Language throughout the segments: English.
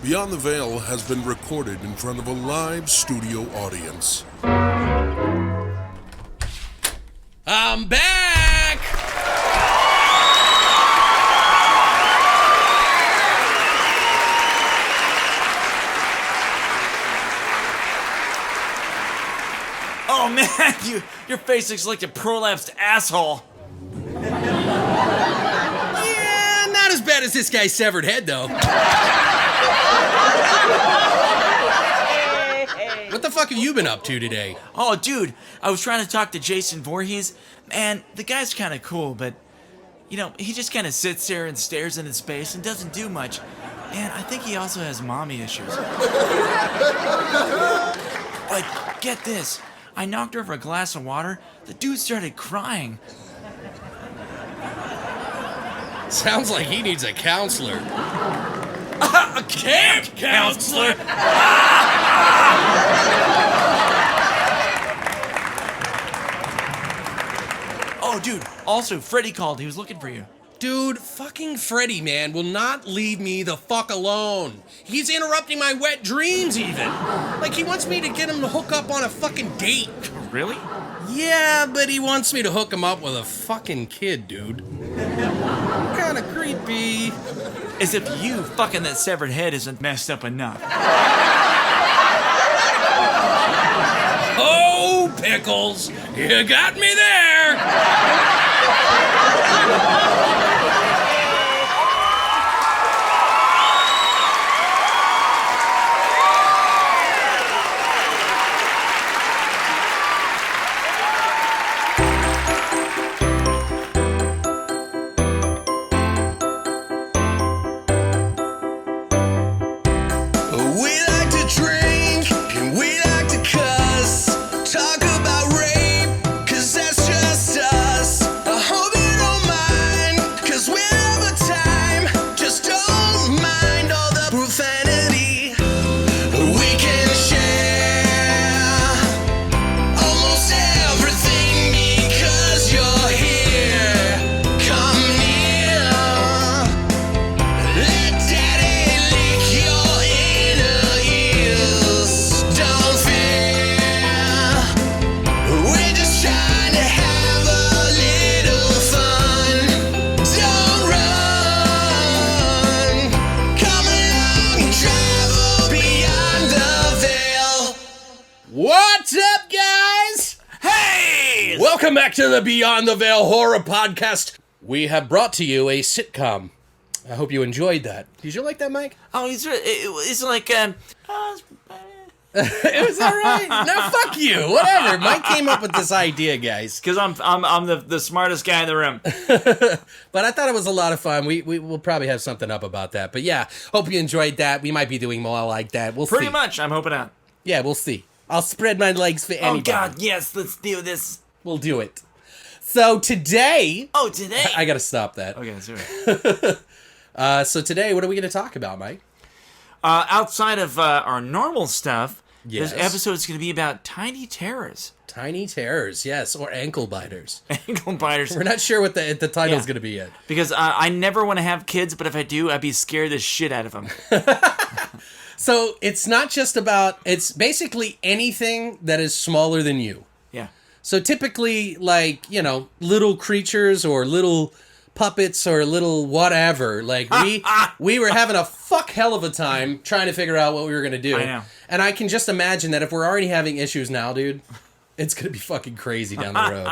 Beyond the Veil has been recorded in front of a live studio audience. I'm back! Oh man, your face looks like a prolapsed asshole. Yeah, not as bad as this guy's severed head, though. What the fuck have you been up to today? Oh, dude, I was trying to talk to Jason Voorhees, and the guy's kind of cool, but, you know, he just kind of sits there and stares into space and doesn't do much. And I think he also has mommy issues. But get this, I knocked over a glass of water, the dude started crying. Sounds like he needs a counselor. A camp counselor? Oh, dude, also, Freddy called. He was looking for you. Dude, fucking Freddy, man, will not leave me the fuck alone. He's interrupting my wet dreams, even. Like, he wants me to get him to hook up on a fucking date. Really? Yeah, but he wants me to hook him up with a fucking kid, dude. Kinda creepy. As if you fucking that severed head isn't messed up enough. Oh, Pickles, you got me there. Welcome back to the Beyond the Veil Horror Podcast. We have brought to you a sitcom. I hope you enjoyed that. Did you like that, Mike? Oh, it's like, It was alright. No, fuck you. Whatever. Mike came up with this idea, guys. Because I'm the smartest guy in the room. But I thought it was a lot of fun. We'll probably have something up about that. But yeah, hope you enjoyed that. We might be doing more like that. We'll see. Pretty much. I'm hoping not. Yeah, we'll see. I'll spread my legs for anybody. Oh, God, yes. Let's do this. We'll do it. So today... Oh, today? I gotta stop that. Okay, let's do it. So today, what are we gonna talk about, Mike? Outside of our normal stuff, yes. This episode is going to be about tiny terrors. Tiny terrors, yes, or ankle biters. Ankle biters. We're not sure what the title's going to be yet. Because I never want to have kids, but if I do, I'd be scared the shit out of them. So it's not just about, it's basically anything that is smaller than you. Yeah. So typically, like, you know, little creatures or little puppets or little whatever. Like, we were having a fuck hell of a time trying to figure out what we were going to do. I know. And I can just imagine that if we're already having issues now, dude, it's going to be fucking crazy down the road.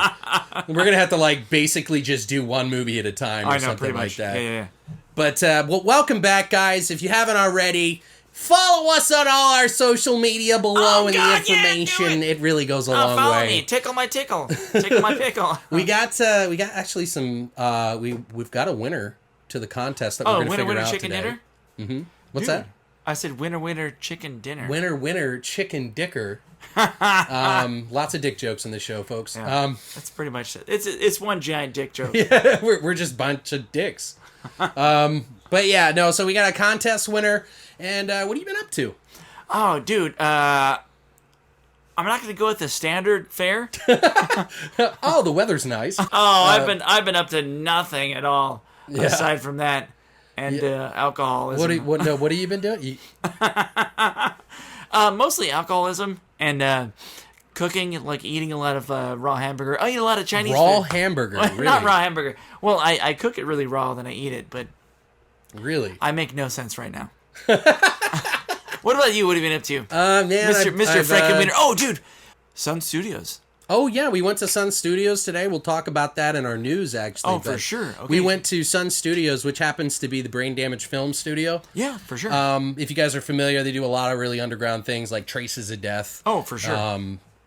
We're going to have to, like, basically just do one movie at a time or something like that. Yeah. But, well, welcome back, guys. If you haven't already... Follow us on all our social media below in the information. It really goes a long follow way. Me. Tickle my tickle. Tickle my pickle. We got actually some we've got a winner to the contest that we're going to figure out chicken today. Dinner? Mm-hmm. What's that? I said winner chicken dinner. Winner chicken dicker. Lots of dick jokes in the show, folks. Yeah, that's pretty much it. It's one giant dick joke. Yeah, we're just a bunch of dicks. But yeah, no. So we got a contest winner. And what have you been up to? Oh, dude, I'm not going to go with the standard fare. Oh, the weather's nice. Oh, I've been up to nothing at all aside from that. and alcoholism. What have you been doing? Mostly alcoholism and cooking, like eating a lot of raw hamburger. I eat a lot of Chinese raw food. hamburger, Well, really? Not raw hamburger. Well, I cook it really raw, then I eat it, but Really? I make no sense right now. What about you? What have you been up to? Man, Mr. Frankenweenie. Oh, dude. Sun Studios. Oh, yeah, we went to Sun Studios today. We'll talk about that in our news, actually. Oh, for sure. Okay. We went to Sun Studios, which happens to be the Brain Damage Film Studio. Yeah, for sure. If you guys are familiar, they do a lot of really underground things like Traces of Death. Oh, for sure.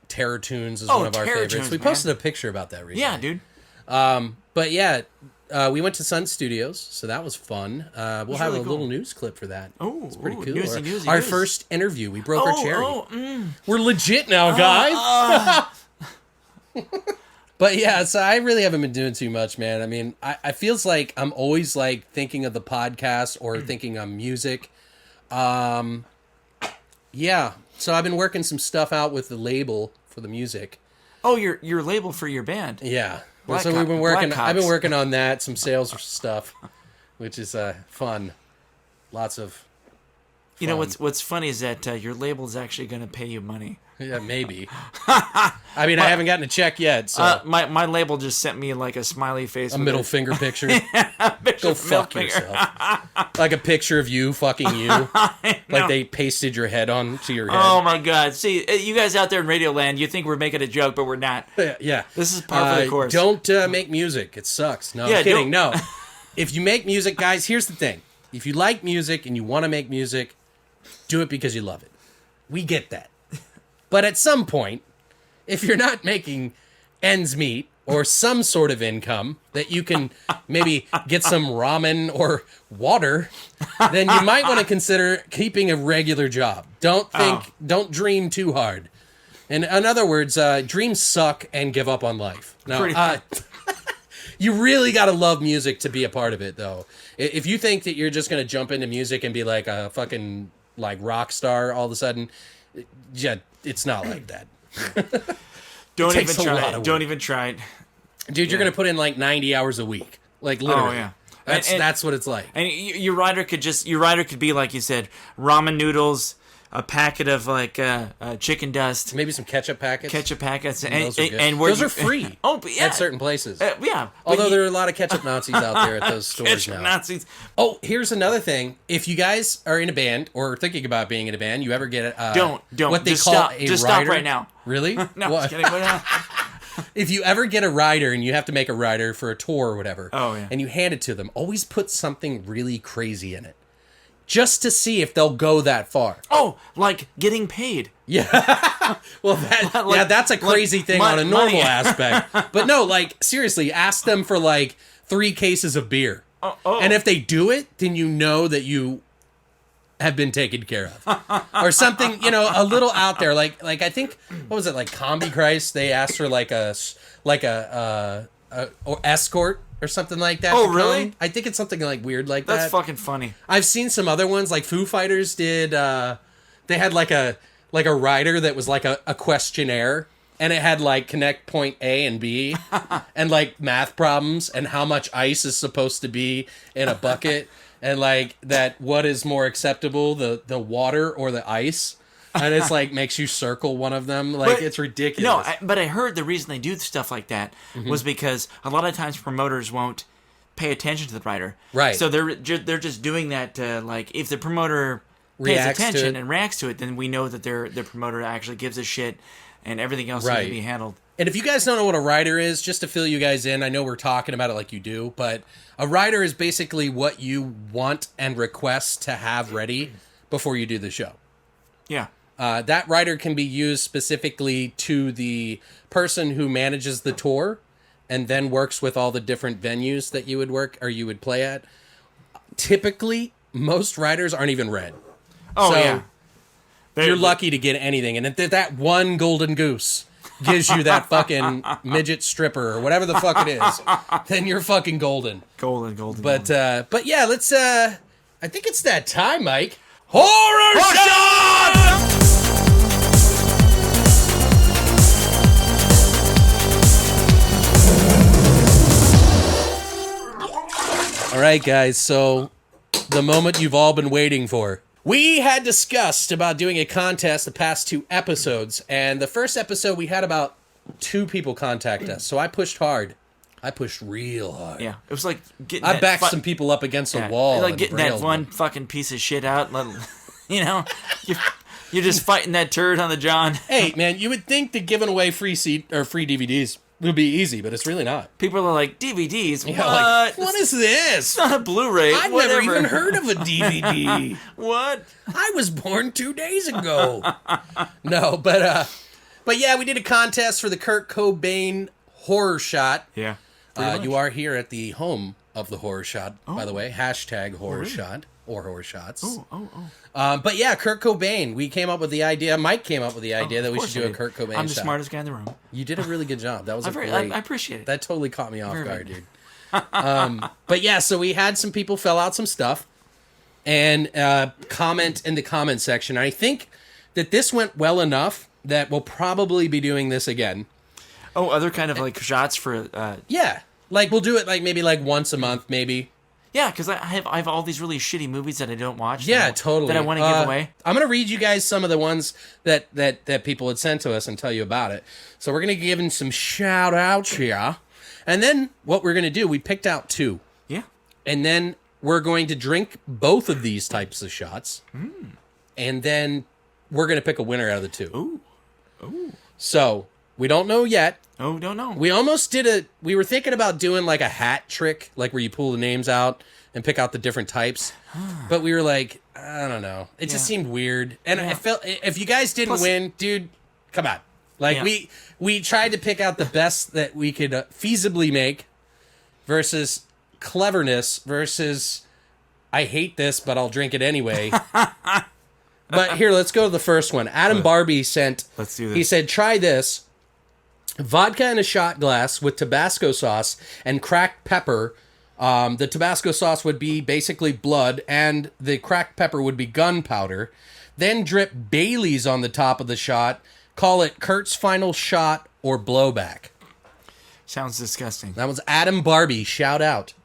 Terror Tunes is one of our favorites. Tunes, We posted a picture about that recently. Yeah, dude. But yeah, we went to Sun Studios, so that was fun. We'll have really a cool. little news clip for that. Oh, it's pretty cool. newsy Our news. first interview, we broke our cherry. Oh, We're legit now, guys. But yeah, so I really haven't been doing too much, man. I mean, I feels like I'm always like thinking of the podcast or thinking on music. Yeah, so I've been working some stuff out with the label for the music. Oh, your label for your band. Yeah. Black So we've been working. Black I've been Cops. working on that, some sales stuff, which is fun. Lots of. You know fun. what's funny is that your label is actually going to pay you money. Yeah, maybe. I mean, I haven't gotten a check yet, so My label just sent me like a smiley face, a with middle finger picture. picture Go of middle fuck finger. yourself. Like a picture of you fucking you. Like they pasted your head onto your head. Oh my god! See, you guys out there in Radio Land, you think we're making a joke, but we're not. Yeah. This is par for the course. Don't make music. It sucks. No, Yeah, I'm kidding. No. If you make music, guys, here's the thing. If you like music and you want to make music, do it because you love it. We get that. But at some point, if you're not making ends meet or some sort of income that you can maybe get some ramen or water, then you might want to consider keeping a regular job. Don't don't dream too hard. In other words, dreams suck and give up on life. Now, you really got to love music to be a part of it, though. If you think that you're just going to jump into music and be like a fucking like rock star all of a sudden, yeah, it's not like that. Don't even takes a try lot it. of work. Don't even try it. Dude, you're going to put in like 90 hours a week. Like literally. Oh yeah. That's what it's like. And your rider could be like you said, ramen noodles, a packet of like chicken dust, Maybe some ketchup packets. and Those are good. and where Those are free. Oh, but yeah. At certain places. Yeah. Although there are a lot of ketchup Nazis out there at those stores ketchup now. Nazis. Oh, here's another thing. If you guys are in a band or thinking about being in a band, you ever get Don't. what they Just call stop. a Just rider? stop right now. Really? No, What? just kidding. What? If you ever get a rider and you have to make a rider for a tour or whatever, Oh, yeah. and you hand it to them, always put something really crazy in it. Just to see if they'll go that far. Oh, like getting paid. Yeah. Well, that's a crazy thing on a normal money. aspect. But no, like, seriously, ask them for like 3 cases of beer. Oh. And if they do it, then you know that you have been taken care of. Or something, a little out there. Like I think, what was it, like Combi Christ? They asked for like a or escort or something like that. Oh, to come. really? I think it's something like weird like That's that. fucking funny. I've seen some other ones, like Foo Fighters did. They had like a rider that was like a questionnaire, and it had like connect point A and B, and like math problems and how much ice is supposed to be in a bucket, and like that what is more acceptable, the water or the ice. And it's like makes you circle one of them. Like, it's ridiculous. No, but I heard the reason they do stuff like that was because a lot of times promoters won't pay attention to the rider. Right. So they're just doing that. Like if the promoter pays Reacts to attention it. and reacts to it, then we know that the promoter actually gives a shit, and everything else Right. needs to be handled. And if you guys don't know what a rider is, just to fill you guys in, I know we're talking about it like you do, but a rider is basically what you want and request to have ready before you do the show. Yeah. That rider can be used specifically to the person who manages the tour and then works with all the different venues that you would work or you would play at. Typically, most riders aren't even read. Oh, So, yeah. You're lucky to get anything. And if that one golden goose gives you that fucking midget stripper or whatever the fuck it is, then you're fucking golden. Golden. But yeah, let's I think it's that time, Mike. Horrorshot! All right, guys. So the moment you've all been waiting for. We had discussed about doing a contest the past 2 episodes, and the first episode we had about 2 people contact us, so I pushed hard. I pushed real hard. Yeah, it was like getting. I backed some people up against a wall. Like getting that one fucking piece of shit out. You know, you're just fighting that turd on the John. Hey, man, you would think that giving away free DVDs would be easy, but it's really not. People are like, DVDs? What? Like, what is this? It's not a Blu-ray. I've never even heard of a DVD. What? I was born 2 days ago. No, but yeah, we did a contest for the Kurt Cobain horror shot. Yeah. You are here at the home of the horror shot, by the way. Hashtag horror shot or horror shots. But yeah, Kurt Cobain. We came up with the idea. Mike came up with the idea that we should do a Kurt Cobain shot. I'm the smartest guy in the room. You did a really good job. That was great. I appreciate it. That totally caught me off guard, dude. But yeah, so we had some people fill out some stuff and comment in the comment section. I think that this went well enough that we'll probably be doing this again. Oh, other kind of like shots for... Yeah. Like, we'll do it like maybe like once a month, maybe. Yeah, because I have all these really shitty movies that I don't watch. Yeah, totally. That I want to give away. I'm going to read you guys some of the ones that people had sent to us and tell you about it. So we're going to give them some shout-outs here. And then what we're going to do, we picked out 2. Yeah. And then we're going to drink both of these types of shots. And then we're going to pick a winner out of the 2. Ooh. So, we don't know yet. Oh, don't know. We almost did we were thinking about doing like a hat trick, like where you pull the names out and pick out the different types. But we were like, I don't know. It just seemed weird. And I felt, if you guys didn't win, dude, come on. Like, we tried to pick out the best that we could feasibly make versus cleverness versus I hate this, but I'll drink it anyway. But here, let's go to the first one. Adam Barbie sent, let's do this. He said, try this. Vodka in a shot glass with Tabasco sauce and cracked pepper. The Tabasco sauce would be basically blood, and the cracked pepper would be gunpowder. Then drip Bailey's on the top of the shot. Call it Kurt's Final Shot or Blowback. Sounds disgusting. That was Adam Barbie. Shout out.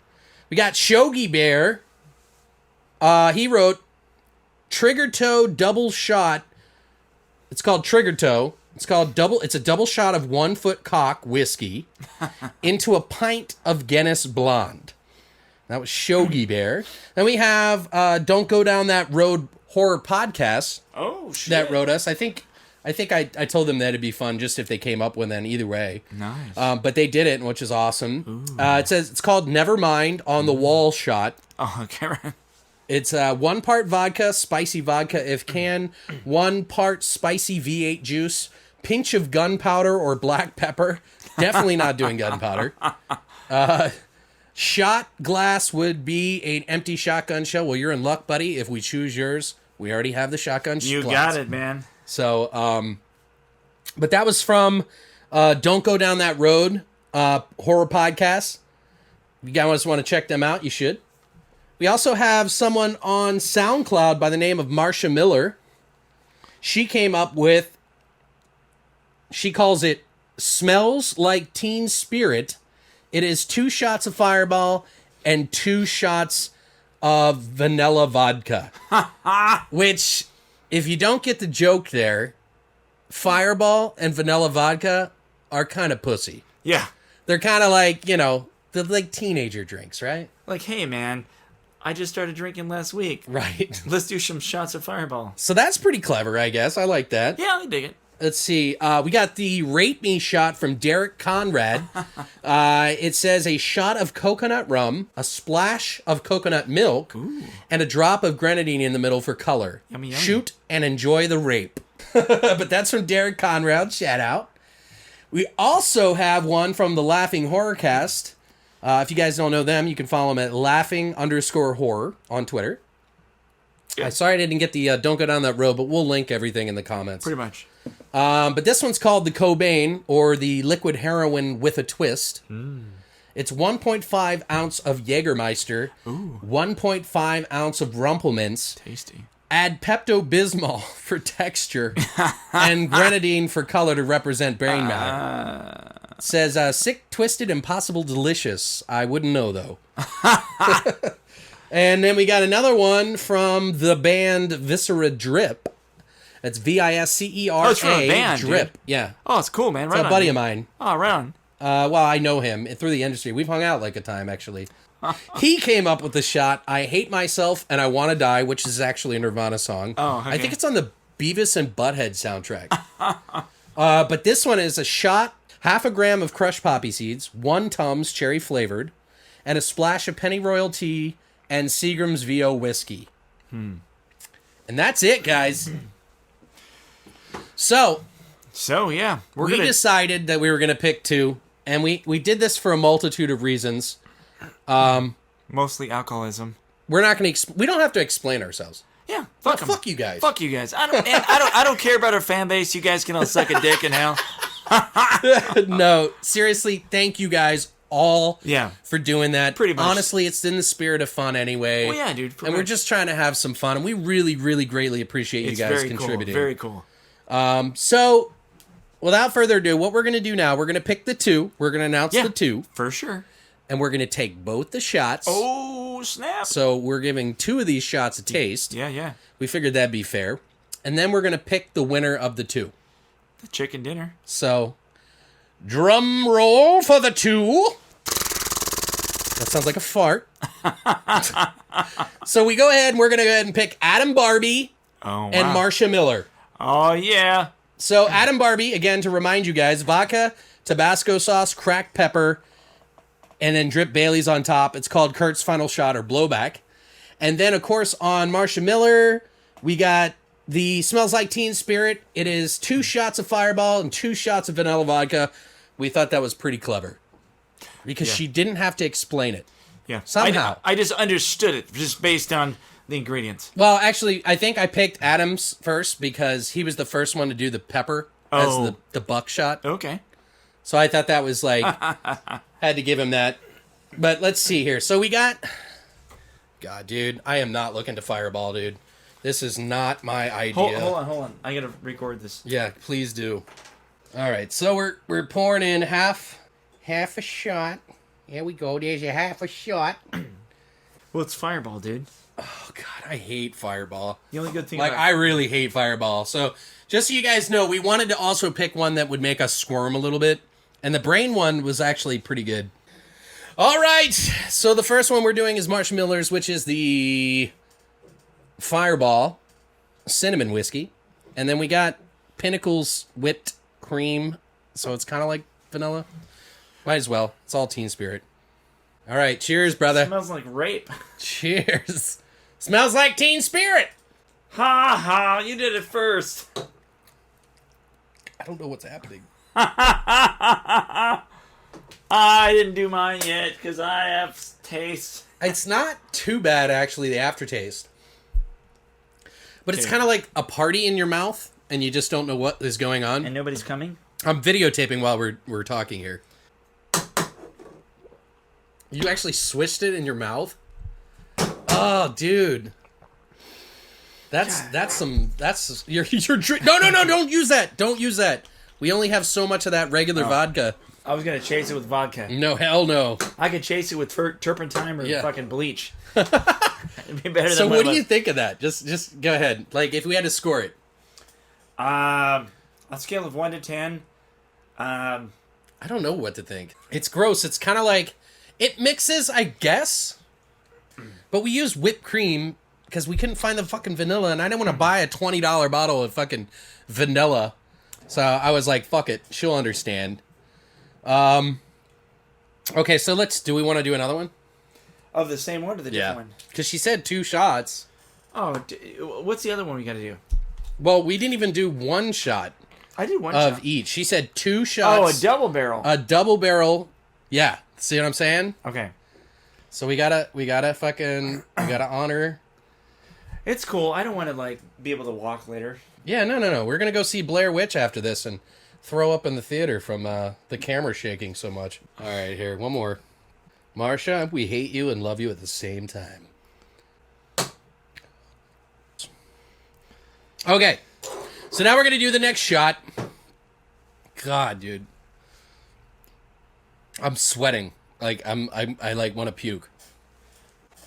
We got Shogi Bear. He wrote Trigger Toe Double Shot. It's called Trigger Toe. It's a double shot of 1 foot cock whiskey into a pint of Guinness Blonde. That was Shogi Bear. Then we have Don't Go Down That Road Horror Podcast. Oh, shit. That wrote us. I think I told them that it'd be fun just if they came up with an either way. Nice. But they did it, which is awesome. It says it's called Nevermind on the Wall Shot. Oh, okay. It's 1 part vodka, spicy vodka if can, 1 part spicy V8 juice, pinch of gunpowder or black pepper. Definitely not doing gunpowder. Shot glass would be an empty shotgun shell. Well, you're in luck, buddy. If we choose yours, we already have the shotgun glass. You got it, man. So, but that was from Don't Go Down That Road horror podcast. If you guys want to check them out, you should. We also have someone on SoundCloud by the name of Marsha Miller. She came up with, she calls it Smells Like Teen Spirit. It is 2 shots of Fireball and 2 shots of vanilla vodka. Which, if you don't get the joke there, Fireball and vanilla vodka are kind of pussy. Yeah. They're kind of like, they're like teenager drinks, right? Like, hey, man, I just started drinking last week. Right. Let's do some shots of Fireball. So that's pretty clever, I guess. I like that. Yeah, I dig it. Let's see. We got the Rape Me shot from Derek Conrad. It says a shot of coconut rum, a splash of coconut milk, and a drop of grenadine in the middle for color. Yummy, yummy. Shoot and enjoy the rape. But that's from Derek Conrad. Shout out. We also have one from the Laughing Horrorcast. If you guys don't know them, you can follow them at laughing_horror on Twitter. Yeah. Sorry I didn't get the Don't Go Down That Road, but we'll link everything in the comments. Pretty much. But this one's called the Cobain, or the Liquid Heroin with a Twist. It's 1.5 ounce of Jägermeister, 1.5 ounce of Rumpelmints. Tasty. Add Pepto-Bismol for texture, and grenadine for color to represent brain matter. It says, sick, twisted, impossible, delicious. I wouldn't know, though. And then we got another one from the band Viscera Drip. That's Viscera. Oh, it's from a band, Drip. dude. Yeah. Oh, it's cool, man. Right It's a on, buddy dude. of mine. Oh, right on. Well, I know him through the industry. We've hung out like a time, actually. He came up with the shot, I Hate Myself and I Want to Die, which is actually a Nirvana song. Oh, okay. I think it's on the Beavis and Butthead soundtrack. But this one is a shot, 1/2 gram of crushed poppy seeds, 1 Tums cherry flavored, and a splash of pennyroyal tea and Seagram's VO whiskey. And that's it, guys. So yeah, we decided that we were going to pick 2, and we did this for a multitude of reasons. Mostly alcoholism. We're not going to. We don't have to explain ourselves. Yeah, fuck 'em. Fuck you guys. Fuck you guys. I don't care about our fan base. You guys can all suck a dick in hell. No, seriously, thank you guys all. Yeah. For doing that. Pretty much. Honestly, it's in the spirit of fun anyway. Well, yeah, dude. And we're just trying to have some fun, and we really, really greatly appreciate you guys contributing. Cool. Very cool. So, without further ado, what we're going to do now, we're going to pick the 2. We're going to announce the 2. For sure. And we're going to take both the shots. Oh, snap. So we're giving 2 of these shots a taste. Yeah. We figured that'd be fair. And then we're going to pick the winner of the 2. The chicken dinner. So, drum roll for the 2. That sounds like a fart. So we go ahead and we're going to go ahead and pick Adam Barbie and Marsha Miller. Oh, yeah. So Adam Barbie, again, to remind you guys, vodka, Tabasco sauce, cracked pepper, and then drip Bailey's on top. It's called Kurt's Final Shot or Blowback. And then, of course, on Marsha Miller, we got the Smells Like Teen Spirit. It is 2 shots of Fireball and 2 shots of vanilla vodka. We thought that was pretty clever. Because she didn't have to explain it. Yeah. Somehow. I just understood it just based on the ingredients. Well, actually, I think I picked Adams first because he was the first one to do the pepper as the buckshot. Okay. So I thought that was like, had to give him that. But let's see here. So we got, God, dude, I am not looking to Fireball, dude. This is not my idea. Hold on. I gotta record this. Yeah, please do. All right, so we're pouring in half a shot. Here we go. There's your half a shot. Well, it's Fireball, dude. Oh God, I hate Fireball. The only good thing I really hate Fireball. So just so you guys know, we wanted to also pick one that would make us squirm a little bit. And the brain one was actually pretty good. All right. So the first one we're doing is Marsha Miller's, which is the Fireball cinnamon whiskey. And then we got Pinnacle's whipped cream. So it's kind of like vanilla. Might as well. It's all Teen Spirit. All right. Cheers, brother. Smells like rape. Cheers. Smells like Teen Spirit. Ha ha, you did it first. I don't know what's happening. I didn't do mine yet because I have taste. It's not too bad, actually, the aftertaste. But it's kind of like a party in your mouth, and you just don't know what is going on. And nobody's coming? I'm videotaping while we're talking here. You actually switched it in your mouth? Oh, dude. That's you're no, don't use that. Don't use that. We only have so much of that regular vodka. I was gonna chase it with vodka. No, hell no. I could chase it with turpentine or fucking bleach. It'd be better So than what do you think of that? Just go ahead. Like if we had to score it. On a scale of 1 to 10. I don't know what to think. It's gross. It's kind of like it mixes, I guess. But we use whipped cream because we couldn't find the fucking vanilla, and I didn't want to buy a $20 bottle of fucking vanilla. So I was like, fuck it. She'll understand. Okay, so do we want to do another one? Of the same one or the different one? Because she said 2 shots. Oh, what's the other one we gotta do? Well, we didn't even do 1 shot. I did 1 of shot. each. She said 2 shots. Oh, a double barrel. A double barrel. Yeah. See what I'm saying? Okay. So we gotta honor. It's cool. I don't want to be able to walk later. Yeah, no. We're gonna go see Blair Witch after this and throw up in the theater from the camera shaking so much. All right, here, one more. Marsha, we hate you and love you at the same time. Okay, so now we're gonna do the next shot. God, dude, I'm sweating. Like I like want to puke.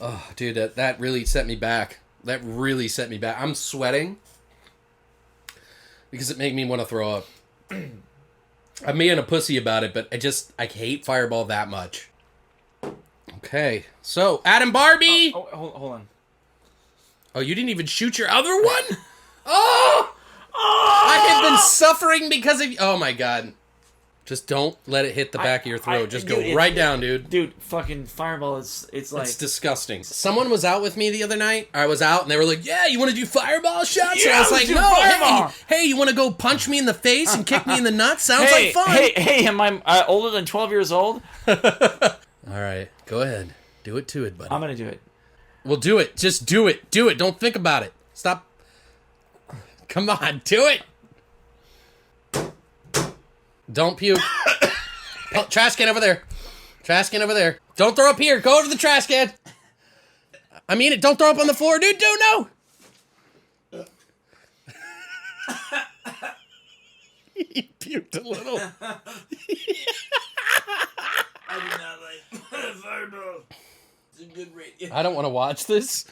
Oh, dude, that really set me back. That really set me back. I'm sweating because it made me want to throw up. I'm being a pussy about it, but I hate Fireball that much. Okay, so Adam Barbie. Hold on. Oh, you didn't even shoot your other one? Oh! I have been suffering because of... Oh, my God. Just don't let it hit the back of your throat. Just go right down, dude. Dude, fucking Fireball, it's like... It's disgusting. Someone was out with me the other night. I was out, and they were like, yeah, you want to do Fireball shots? Yeah, and I was like, no, Fireball. hey, you want to go punch me in the face and kick me in the nuts? Sounds like fun. Hey, am I older than 12 years old? All right, go ahead. Do it to it, buddy. I'm going to do it. Well, do it. Just do it. Do it. Don't think about it. Stop. Come on, do it. Don't puke. Oh, trash can over there. Trash can over there. Don't throw up here. Go to the trash can. I mean it. Don't throw up on the floor, dude. No. He puked a little. I do not like Fireball. It's a good radio. I don't want to watch this,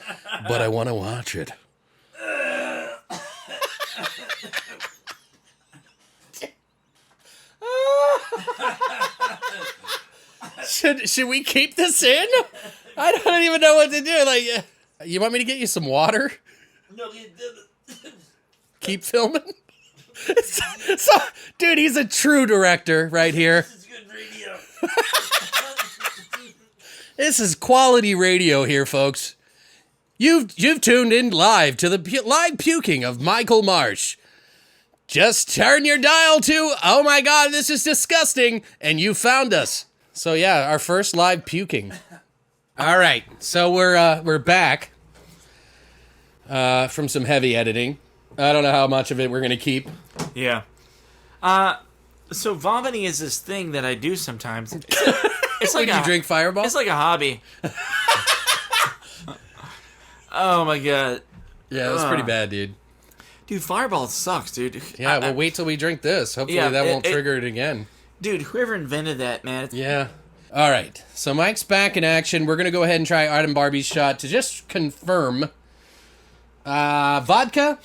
but I want to watch it. Should we keep this in? I don't even know what to do. Like, you want me to get you some water? No, you didn't. Keep filming. So, dude, he's a true director right here. This is good radio. This is quality radio here, folks. You've tuned in live to the live puking of Michael Marsh. Just turn your dial to, oh my God, this is disgusting, and you found us. So yeah, our first live puking. All right, so we're back from some heavy editing. I don't know how much of it we're gonna keep. Yeah. So vomiting is this thing that I do sometimes. It's like Did you drink Fireball? It's like a hobby. Oh my God. Yeah, it was pretty bad, dude. Dude, Fireball sucks, dude. Yeah, well, wait till we drink this. Hopefully that won't trigger it again. Dude, whoever invented that, man. Yeah. All right. So Mike's back in action. We're going to go ahead and try Adam Barbie's shot to just confirm. Vodka,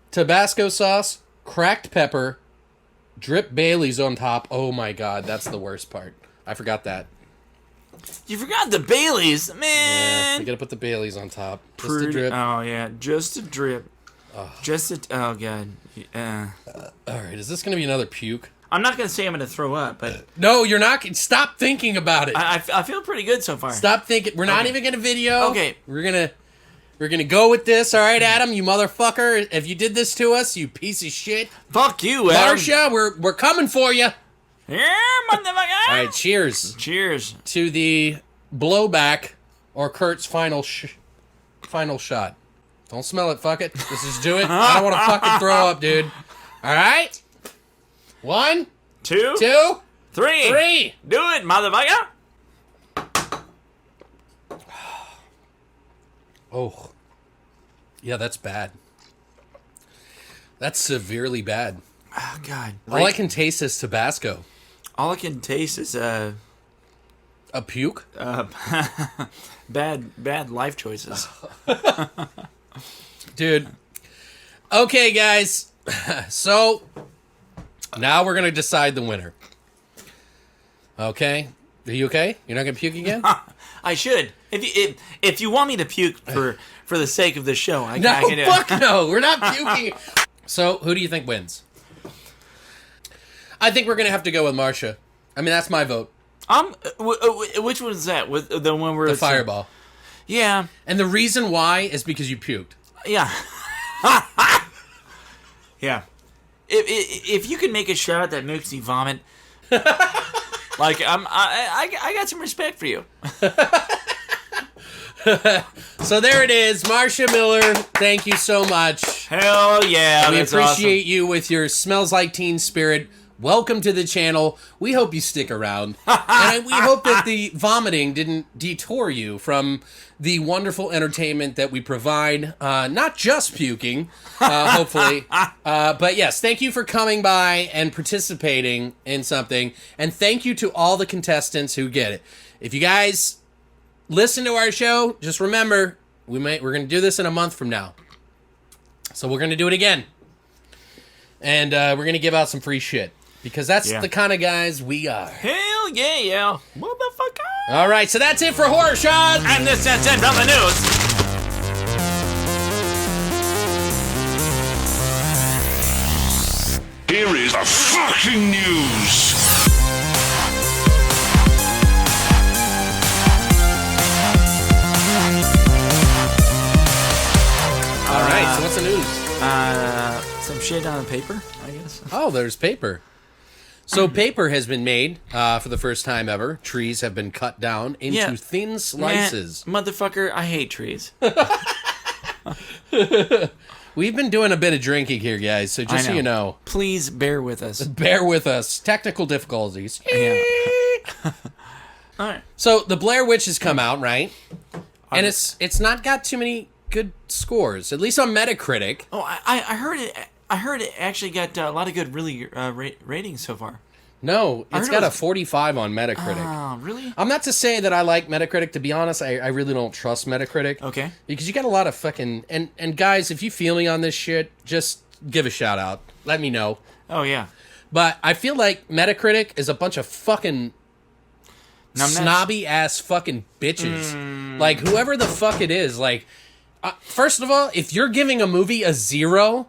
Tabasco sauce, cracked pepper, drip Bailey's on top. Oh my God, that's the worst part. I forgot that. You forgot the Baileys, Yeah, man. we got to put the Bailey's on top. Just a drip. Oh, yeah. Just a drip. Oh, God. All right. Is this going to be another puke? I'm not going to say I'm going to throw up, but... No, you're not. Stop thinking about it. I feel pretty good so far. Stop thinking. We're not even going to video. Okay. We're gonna go with this, all right, Adam, you motherfucker. If you did this to us, you piece of shit. Fuck you, Adam. Marsha, we're coming for you. Yeah, motherfucker. All right, cheers. Cheers. To the blowback or Kurt's final shot. Don't smell it, fuck it. Let's just do it. I don't want to fucking throw up, dude. All right. 1, 2, 3. Do it, motherfucker. Oh. Yeah, that's bad. That's severely bad. Oh, God. All I can taste is Tabasco. All I can taste is a puke? bad life choices. Dude. Okay, guys. So, now we're going to decide the winner. Okay? Are you okay? You're not going to puke again? I should. If you want me to puke for the sake of the show, I no, can do it. fuck no. We're not puking. So, who do you think wins? I think we're going to have to go with Marsha. I mean, that's my vote. Which one is that? With the one where The it's Fireball. Yeah. And the reason why is because you puked. Yeah. Yeah. If you can make a shot that makes me vomit, like I got some respect for you. So there it is, Marsha Miller. Thank you so much. Hell yeah, We that's appreciate awesome. you with your Smells Like Teen spirit. Welcome to the channel. We hope you stick around. And we hope that the vomiting didn't detour you from the wonderful entertainment that we provide. Not just puking, hopefully. But yes, thank you for coming by and participating in something. And thank you to all the contestants who get it. If you guys listen to our show, just remember, we're going to do this in a month from now. So we're going to do it again. And we're going to give out some free shit. Because that's the kind of guys we are. Hell yeah. Motherfucker. All right, so that's it for Horror Shot. And this is it from the news. Here is the fucking news. All right, so what's the news? Some shit on paper, I guess. Oh, there's paper. So paper has been made for the first time ever. Trees have been cut down into thin slices. Man, motherfucker, I hate trees. We've been doing a bit of drinking here, guys, so just so you know. Please bear with us. Bear with us. Technical difficulties. Yeah. All right. So the Blair Witch has come out, right? And it's not got too many good scores, at least on Metacritic. Oh, I heard it. I heard it actually got a lot of good, really ratings so far. No, it's got a 45 on Metacritic. Oh, really? I'm not to say that I like Metacritic. To be honest, I really don't trust Metacritic. Okay. Because you got a lot of fucking... And guys, if you feel me on this shit, just give a shout out. Let me know. Oh, yeah. But I feel like Metacritic is a bunch of fucking snobby-ass fucking bitches. Like, whoever the fuck it is, like... first of all, if you're giving a movie a 0...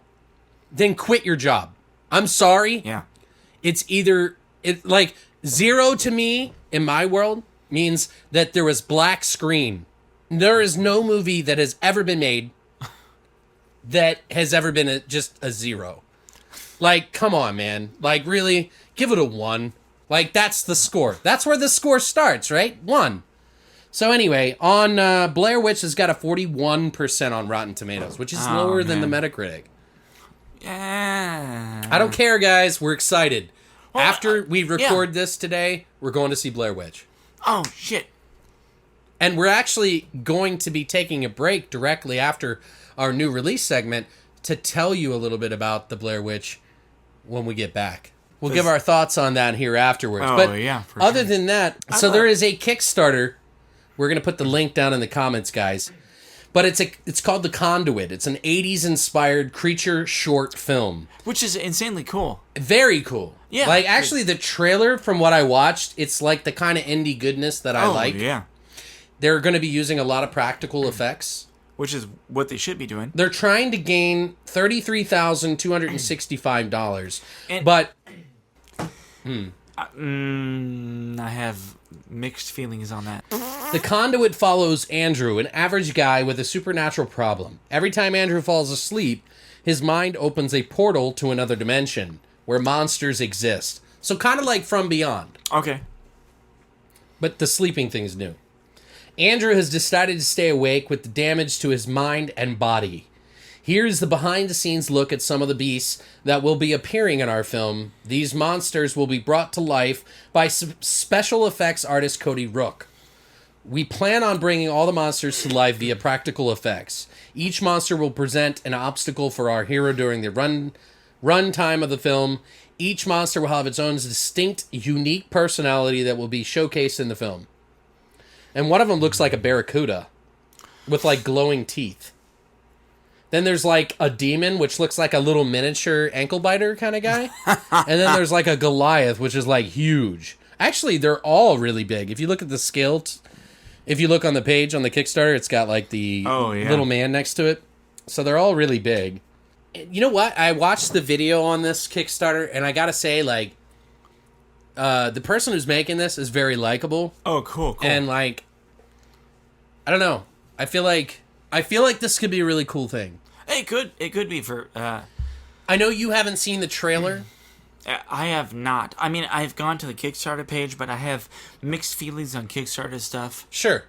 then quit your job. I'm sorry. Yeah. It's either... like, 0 to me, in my world, means that there was black screen. There is no movie that has ever been made that has ever been just a 0. Like, come on, man. Like, really? Give it a 1. Like, that's the score. That's where the score starts, right? 1. So anyway, on Blair Witch has got a 41% on Rotten Tomatoes, which is lower than the Metacritic. Yeah. I don't care, guys. We're excited. Well, after we record this today, we're going to see Blair Witch. Oh, shit. And we're actually going to be taking a break directly after our new release segment to tell you a little bit about the Blair Witch when we get back. We'll give our thoughts on that here afterwards. Oh, but yeah. Other than that, there is a Kickstarter. We're going to put the link down in the comments, guys. But it's called The Conduit. It's an 80s-inspired creature short film. Which is insanely cool. Very cool. Yeah. Like, actually, the trailer, from what I watched, it's like the kind of indie goodness that I like. Oh, yeah. They're going to be using a lot of practical effects. Which is what they should be doing. They're trying to gain $33,265. But... I have mixed feelings on that. The Conduit follows Andrew, an average guy with a supernatural problem. Every time Andrew falls asleep, his mind opens a portal to another dimension where monsters exist. So kind of like From Beyond. Okay. But the sleeping thing's new. Andrew has decided to stay awake with the damage to his mind and body. Here's the behind-the-scenes look at some of the beasts that will be appearing in our film. These monsters will be brought to life by special effects artist Cody Rook. We plan on bringing all the monsters to life via practical effects. Each monster will present an obstacle for our hero during the run time of the film. Each monster will have its own distinct, unique personality that will be showcased in the film. And one of them looks like a barracuda with, like, glowing teeth. Then there's, like, a demon, which looks like a little miniature ankle biter kind of guy. And then there's, like, a Goliath, which is, like, huge. Actually, they're all really big. If you look at the scale... if you look on the page on the Kickstarter, it's got, like, the little man next to it. So they're all really big. You know what? I watched the video on this Kickstarter, and I gotta say, like... the person who's making this is very likable. Oh, cool. And, like... I don't know. I feel like this could be a really cool thing. It could be for... I know you haven't seen the trailer. I have not. I mean, I've gone to the Kickstarter page, but I have mixed feelings on Kickstarter stuff. Sure.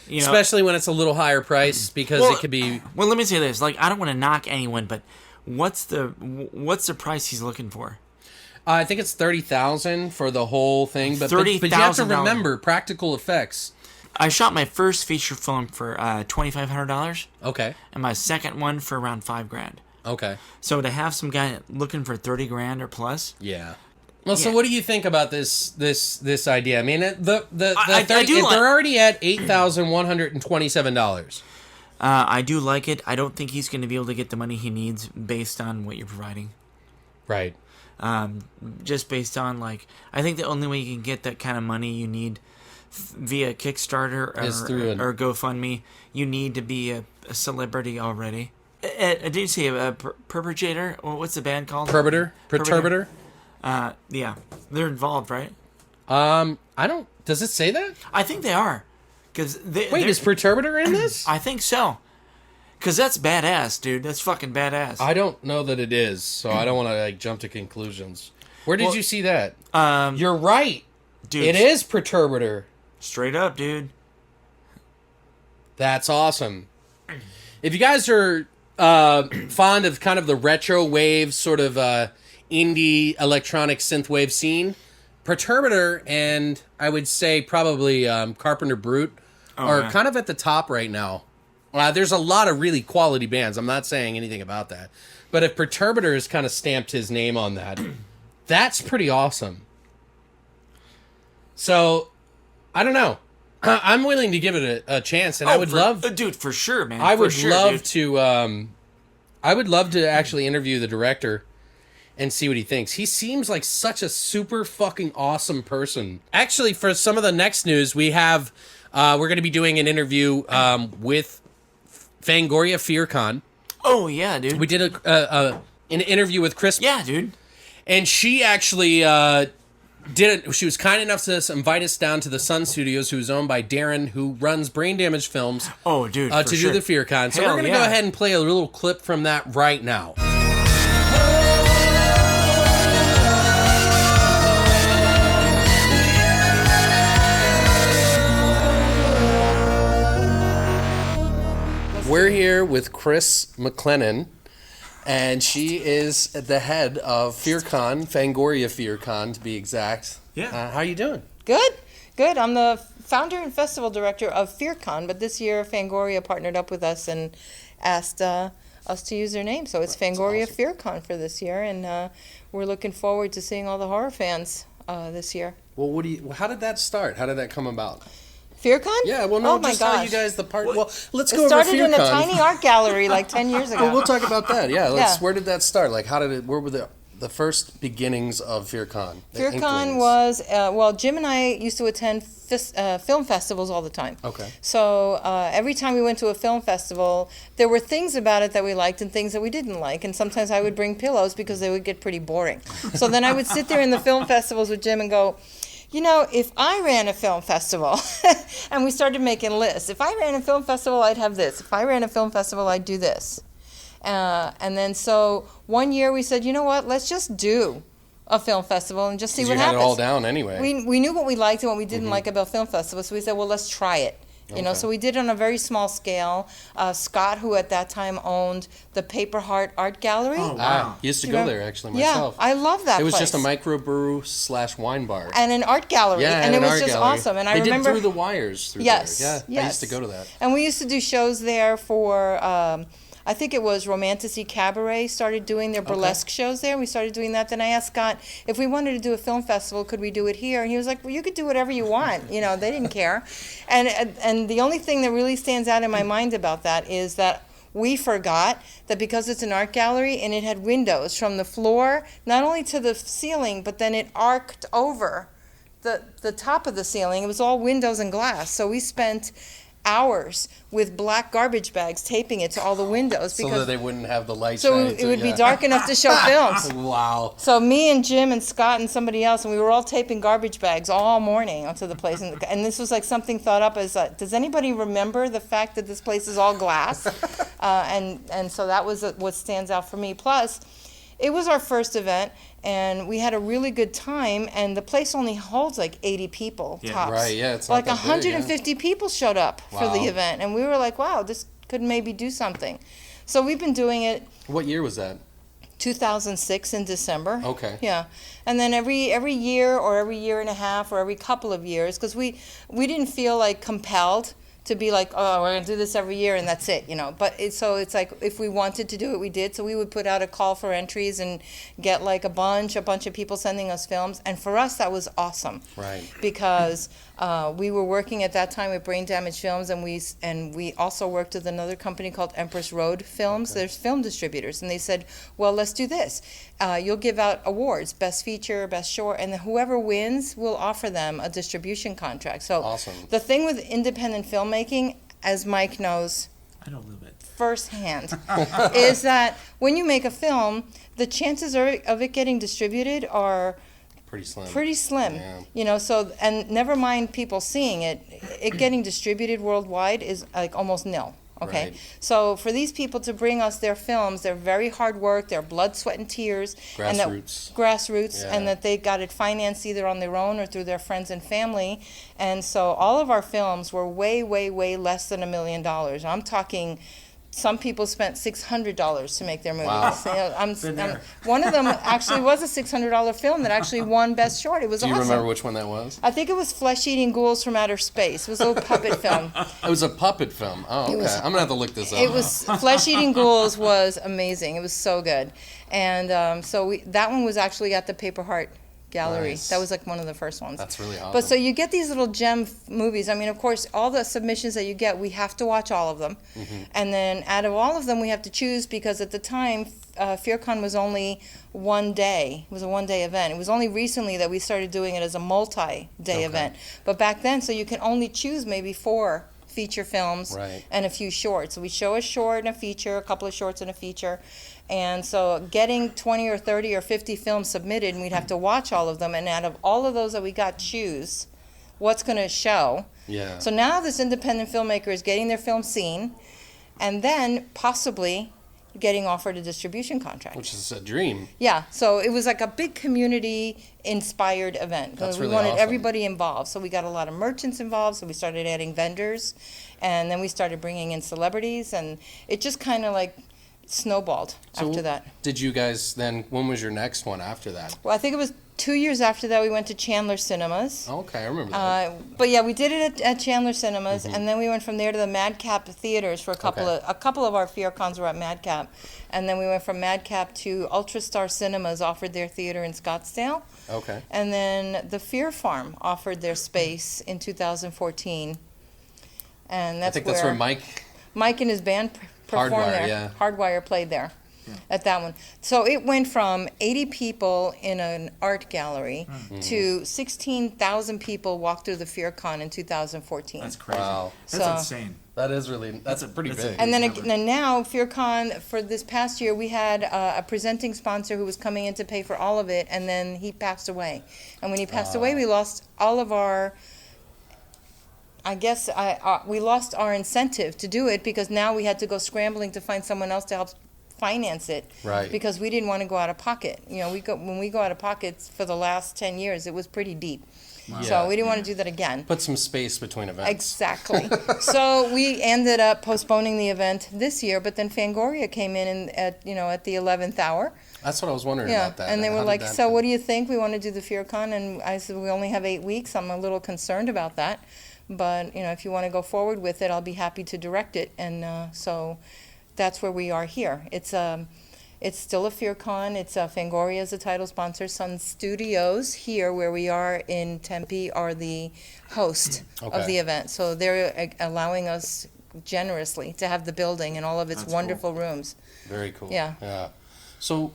You know, especially when it's a little higher price, because it could be... Well, let me say this. Like, I don't want to knock anyone, but what's the price he's looking for? I think it's $30,000 for the whole thing. But you have to remember, practical effects... I shot my first feature film for $2,500. Okay. And my second one for around $5,000. Okay. So to have some guy looking for $30,000 or plus, yeah, Well, so what do you think about this idea? I mean, I do they're already at $8,127. I do like it. I don't think he's going to be able to get the money he needs based on what you're providing. Right. Just based on, like, I think the only way you can get that kind of money you need via Kickstarter or GoFundMe, you need to be a celebrity already. Did you say a perpetrator? What's the band called? Perturbator? Yeah. They're involved, right? I don't... Does it say that? I think they are. Wait, is Perturbator in this? I think so. Because that's badass, dude. That's fucking badass. I don't know that it is, so I don't want to jump to conclusions. Where did you see that? You're right. Dude, it is Perturbator. Straight up, dude. That's awesome. If you guys are fond of kind of the retro wave sort of indie electronic synthwave scene, Perturbator and I would say probably Carpenter Brute are kind of at the top right now. There's a lot of really quality bands. I'm not saying anything about that. But if Perturbator has kind of stamped his name on that, that's pretty awesome. So, I don't know. I'm willing to give it a chance, and I would love... Dude, for sure, man. I would love to... I would love to actually interview the director and see what he thinks. He seems like such a super fucking awesome person. Actually, for some of the next news, we have... we're going to be doing an interview with Fangoria Fearcon. Oh, yeah, dude. We did an interview with Chris. Yeah, dude. And she actually she was kind enough to invite us down to the Sun Studios, who's owned by Darren, who runs Brain Damage Films. Oh, dude, to do the Fearcon. So we're going to go ahead and play a little clip from that right now. We're here with Chris McLennan, and she is the head of Fearcon, Fangoria Fearcon to be exact. Yeah. How you doing? Good. I'm the founder and festival director of Fearcon, but this year Fangoria partnered up with us and asked us to use their name. So it's Fangoria Fearcon for this year, and we're looking forward to seeing all the horror fans this year. Well, how did that start? How did that come about? Fearcon? Yeah, well, no, oh my just gosh. how you guys, well, let's go it over Fearcon. started in a tiny art gallery like 10 years ago. Well, we'll talk about that, Yeah. Where did that start? Like, where were the first beginnings of Fearcon? Fearcon was, Jim and I used to attend film festivals all the time. Okay. So every time we went to a film festival, there were things about it that we liked and things that we didn't like. And sometimes I would bring pillows because they would get pretty boring. So then I would sit there in the film festivals with Jim and go, you know, if I ran a film festival, and we started making lists, if I ran a film festival, I'd have this. If I ran a film festival, I'd do this. And then so one year we said, you know what, let's just do a film festival and just see what happens. You had it all down anyway. We knew what we liked and what we didn't like about film festivals, so we said, well, let's try it. You know, so we did it on a very small scale. Scott, who at that time owned the Paper Heart Art Gallery. Oh, wow. Used to go there, actually, myself. Yeah, I love that It was place. just a microbrew / wine bar. And an art gallery. Yeah, and it was art just gallery. awesome. And I they remember did Through the Wires through yes, there. Yeah, yes. I used to go to that. And we used to do shows there for... I think it was Romanticy Cabaret started doing their burlesque shows there. We started doing that. Then I asked Scott if we wanted to do a film festival, could we do it here? And he was like, well, you could do whatever you want. You know, they didn't care. And the only thing that really stands out in my mind about that is that we forgot that because it's an art gallery and it had windows from the floor, not only to the ceiling, but then it arced over the top of the ceiling. It was all windows and glass. So we spent hours with black garbage bags taping it to all the windows so that they wouldn't have the light so shining it would be dark enough to show films. Wow. So me and Jim and Scott and somebody else, and we were all taping garbage bags all morning onto the place. And this was like something thought up as, does anybody remember the fact that this place is all glass? And so that was what stands out for me. Plus, it was our first event, and we had a really good time, and the place only holds like 80 people, tops. Right, yeah, it's like not that big, 150 people showed up for the event, and we were like, wow, this could maybe do something. So we've been doing it. What year was that? 2006 in December. Okay. Yeah. And then every year or every year and a half or every couple of years, because we didn't feel like compelled to be like, oh, we're gonna do this every year and that's it, you know. But it's like if we wanted to do it, we did. So we would put out a call for entries and get like a bunch of people sending us films. And for us, that was awesome. Right. Because we were working at that time with Brain Damage Films, and we also worked with another company called Empress Road Films. Okay. There's film distributors, and they said, well, let's do this. You'll give out awards, best feature, best short, and whoever wins, we'll offer them a distribution contract. So Awesome. the thing with independent filmmaking, as Mike knows I don't live it. firsthand, is that when you make a film, the chances of it getting distributed are Pretty slim. Yeah. Yeah. You know, so, and never mind people seeing it getting distributed worldwide is like almost nil. Okay. Right. So for these people to bring us their films, they're very hard work, they're blood, sweat, and tears. Grassroots, Yeah. and that they got it financed either on their own or through their friends and family. And so all of our films were way, way, way less than $1 million. I'm talking, some people spent $600 to make their movies. Wow. You know, Been there. one of them actually was a $600 film that actually won Best Short. It was Do you awesome. remember which one that was? I think it was Flesh-Eating Ghouls from Outer Space. It was a little puppet film. It was a puppet film. Oh, okay. was- I'm gonna have to look this up. It was Flesh-Eating Ghouls was amazing. It was so good, and so that one was actually at the Paper Heart Gallery. Nice. That was like one of the first ones. That's really awesome. But so you get these little gem movies. I mean, of course, all the submissions that you get, we have to watch all of them, and then out of all of them, we have to choose because at the time, Fearcon was only one day. It was a one-day event. It was only recently that we started doing it as a multi-day Okay. event. But back then, so you can only choose maybe 4 feature films Right. and a few shorts. So we show a short and a feature, a couple of shorts and a feature. And so getting 20 or 30 or 50 films submitted, and we'd have to watch all of them. And out of all of those that we got, choose what's going to show. Yeah. So now this independent filmmaker is getting their film seen and then possibly getting offered a distribution contract. Which is a dream. Yeah, so it was like a big community-inspired event. That's We really wanted awesome. everybody involved. So we got a lot of merchants involved, so we started adding vendors, and then we started bringing in celebrities, and it just kind of like snowballed So after that. Did you guys then, when was your next one after that? Well, I think it was 2 years after that we went to Chandler Cinemas. Okay, I remember that. But yeah, we did it at Chandler Cinemas, and then we went from there to the Madcap theaters for a couple of our Fearcons were at Madcap, and then we went from Madcap to Ultrastar Cinemas offered their theater in Scottsdale, Okay. and then the Fear Farm offered their space in 2014, and I think that's where Mike and his band performed Hardwire, there. yeah. Hardwire played there. At that one. So it went from 80 people in an art gallery to 16,000 people walked through the Fearcon in 2014. That's crazy. Wow. That's So- insane. That's a pretty That's big. a- And then number. and now Fearcon, for this past year, we had a presenting sponsor who was coming in to pay for all of it, and then he passed away. And when he passed away, we lost all of our, I guess, we lost our incentive to do it because now we had to go scrambling to find someone else to help finance it. Right. Because we didn't want to go out of pocket. You know, when we go out of pocket for the last 10 years, it was pretty deep. Yeah. So we didn't want to do that again. Put some space between events. Exactly. So we ended up postponing the event this year, but then Fangoria came in at the 11th hour. That's what I was wondering Yeah, about that. and they How were did like, that "So what do you think? We want to do the Fearcon?" And I said, "We only have 8 weeks. I'm a little concerned about that, but if you want to go forward with it, I'll be happy to direct it." And so that's where we are here. It's still a Fearcon. It's Fangoria is the title sponsor. Sun Studios here, where we are in Tempe, are the host of Okay. the event. So they're allowing us generously to have the building and all of its That's cool. wonderful rooms. Very cool. Yeah. Yeah. So,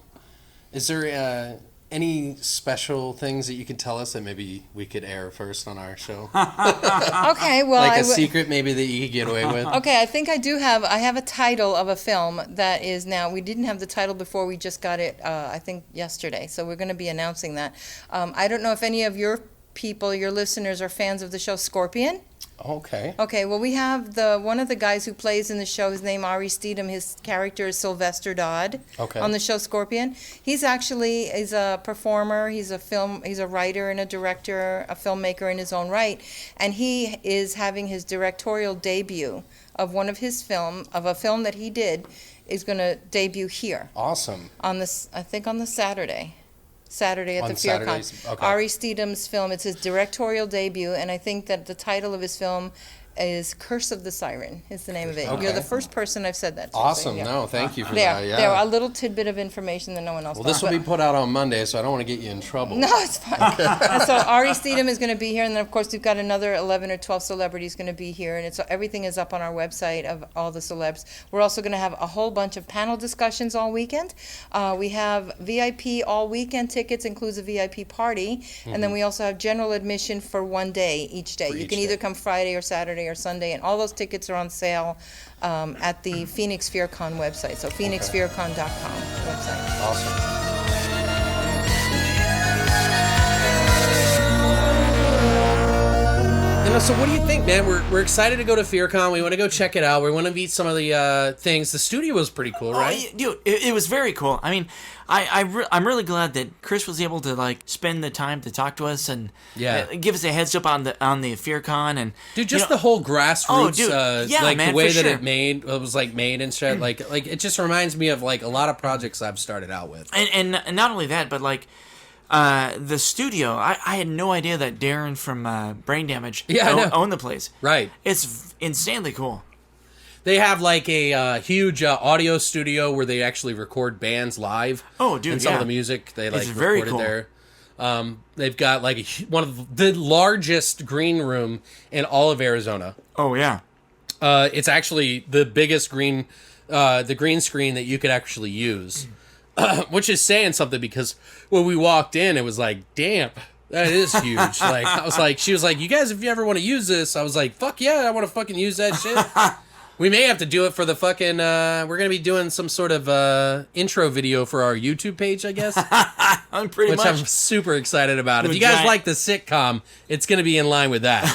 is there any special things that you can tell us that maybe we could air first on our show? Okay, well, Like a secret maybe that you could get away with? Okay, I think I have a title of a film that is now, we didn't have the title before, we just got it, I think, yesterday, so we're going to be announcing that. I don't know if any of your listeners are fans of the show Scorpion. Okay. Okay, well, we have one of the guys who plays in the show, his name Ari Steedham, his character is Sylvester Dodd Okay. on the show Scorpion. He's a performer, he's a writer and a director, a filmmaker in his own right, and he is having his directorial debut of a film that he did, is going to debut here Awesome. on this, I think on the Saturday at On the Fearcon. Saturdays, okay. Ari Steedham's film, it's his directorial debut, and I think that the title of his film is Curse of the Siren is the name of it. Okay. You're the first person I've said that to. So, Awesome. yeah. No, thank you for There, that. Yeah. there, a little tidbit of information that no one else Well, knows. this will be put out on Monday, so I don't want to get you in trouble. No, it's fine. And so Ari Steedham is going to be here, and then of course we've got another 11 or 12 celebrities going to be here, and everything is up on our website of all the celebs. We're also going to have a whole bunch of panel discussions all weekend. We have VIP all weekend tickets, includes a VIP party, and then we also have general admission for one day each day. You can either come Friday or Saturday or Sunday, and all those tickets are on sale at the Phoenix Fearcon website, so phoenixfearcon.com website. Awesome. So what do you think, man? We're excited to go to Fearcon. We want to go check it out. We want to meet some of the things. The studio was pretty cool, right? Oh, dude, it was very cool. I mean, I'm really glad that Chris was able to like spend the time to talk to us and give us a heads up on the Fearcon and dude, just the whole grassroots, like man, the way that sure. it was like made and shit. Like it just reminds me of like a lot of projects I've started out with. And not only that, but like. The studio, I had no idea that Darren from Brain Damage owned the place. Right. It's insanely cool. They have like a huge audio studio where they actually record bands live. Oh, dude, and some of the music they like it's very recorded cool. there. They've got like one of the largest green room in all of Arizona. Oh, yeah. It's actually the biggest green screen that you could actually use. Which is saying something because when we walked in, it was like, damn, that is huge. Like, I was like, she was like, you guys, if you ever want to use this, I was like, fuck yeah, I want to fucking use that shit. We may have to do it for the fucking, we're going to be doing some sort of intro video for our YouTube page, I guess. I'm super excited about. If you guys like the sitcom, it's going to be in line with that.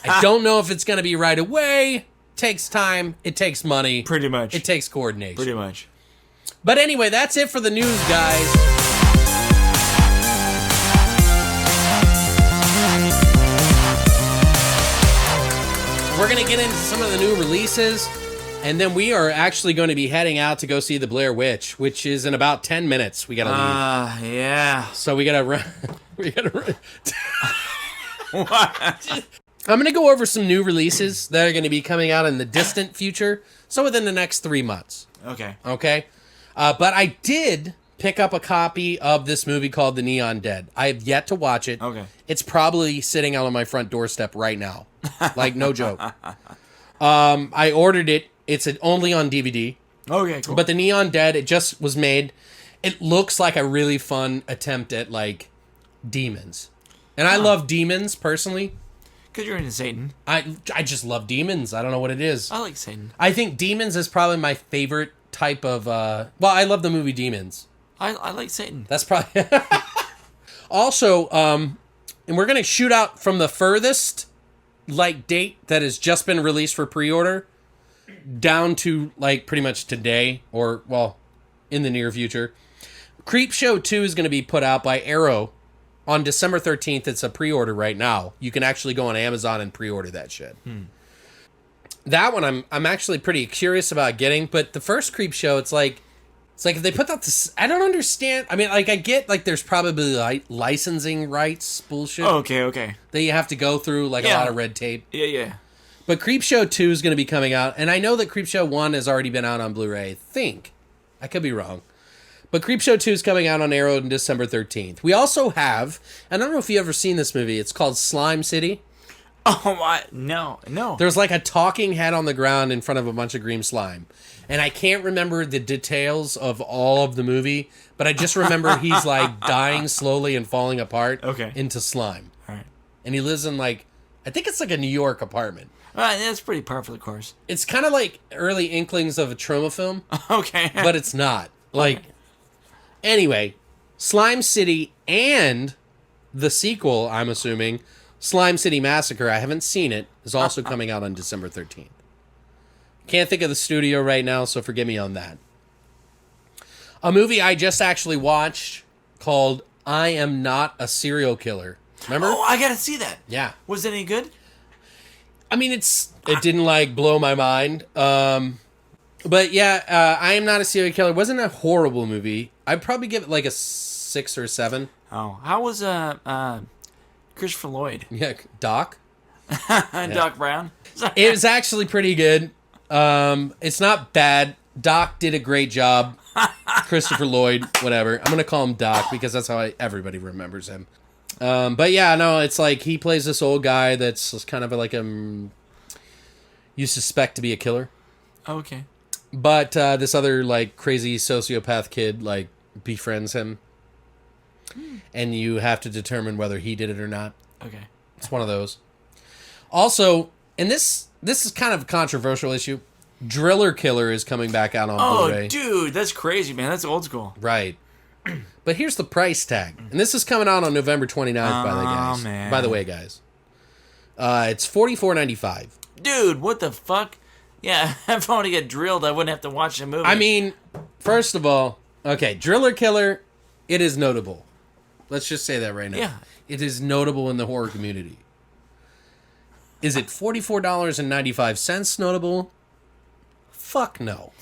I don't know if it's going to be right away. Takes time. It takes money. Pretty much. It takes coordination. Pretty much. But anyway, that's it for the news, guys. We're going to get into some of the new releases, and then we are actually going to be heading out to go see the Blair Witch, which is in about 10 minutes. We got to leave. Yeah. So we got to run. We got to run. What? I'm going to go over some new releases that are going to be coming out in the distant future, so within the next 3 months. Okay. Okay? But I did pick up a copy of this movie called The Neon Dead. I have yet to watch it. Okay. It's probably sitting out on my front doorstep right now. Like, no joke. I ordered it. It's only on DVD. Okay, cool. But The Neon Dead, it just was made. It looks like a really fun attempt at, like, demons. And I love demons, personally. Because you're into Satan. I just love demons. I don't know what it is. I like Satan. I think demons is probably my favorite type of well, I love the movie Demons. I like Satan. That's probably also and we're gonna shoot out from the furthest like date that has just been released for pre-order down to like pretty much today or well in the near future. Creepshow 2 is gonna be put out by Arrow on December 13th. It's a pre-order right now. You can actually go on Amazon and pre-order that shit. That one I'm actually pretty curious about getting, but the first Creepshow, it's like if they put out this, I don't understand. I mean, like I get like there's probably like licensing rights bullshit. Okay. That you have to go through like a lot of red tape. Yeah. But Creepshow 2 is going to be coming out, and I know that Creepshow 1 has already been out on Blu-ray. I think. I could be wrong. But Creepshow 2 is coming out on Arrow on December 13th. We also have, and I don't know if you've ever seen this movie. It's called Slime City. Oh, what? No. There's like a talking head on the ground in front of a bunch of green slime. And I can't remember the details of all of the movie, but I just remember he's like dying slowly and falling apart into slime. All right. And he lives in like, I think it's like a New York apartment. That's pretty par for the course. It's kind of like early inklings of a trauma film. Okay. But it's not. Like, anyway, Slime City and the sequel, I'm assuming, Slime City Massacre, I haven't seen it, is also coming out on December 13th. Can't think of the studio right now, so forgive me on that. A movie I just actually watched called I Am Not a Serial Killer. Remember? Oh, I gotta see that. Yeah. Was it any good? I mean, it didn't, like, blow my mind. But, yeah, I Am Not a Serial Killer wasn't a horrible movie. I'd probably give it, like, a 6 or 7. Oh. How was, Christopher Lloyd? Yeah, Doc. Doc Brown? It was actually pretty good. It's not bad. Doc did a great job. Christopher Lloyd, whatever. I'm going to call him Doc because that's how everybody remembers him. But yeah, no, it's like he plays this old guy that's kind of like you suspect to be a killer. Okay. But this other like crazy sociopath kid like befriends him. And you have to determine whether he did it or not. Okay. It's one of those. Also, and this is kind of a controversial issue. Driller Killer is coming back out on Blu-ray. Oh, dude, that's crazy, man. That's old school. Right. But here's the price tag. And this is coming out on November 29th, by the way, guys. It's $44.95. Dude, what the fuck? Yeah, if I want to get drilled, I wouldn't have to watch the movie. I mean, first of all, okay, Driller Killer, it is notable. Let's just say that right now. Yeah. It is notable in the horror community. Is it $44.95 notable? Fuck no.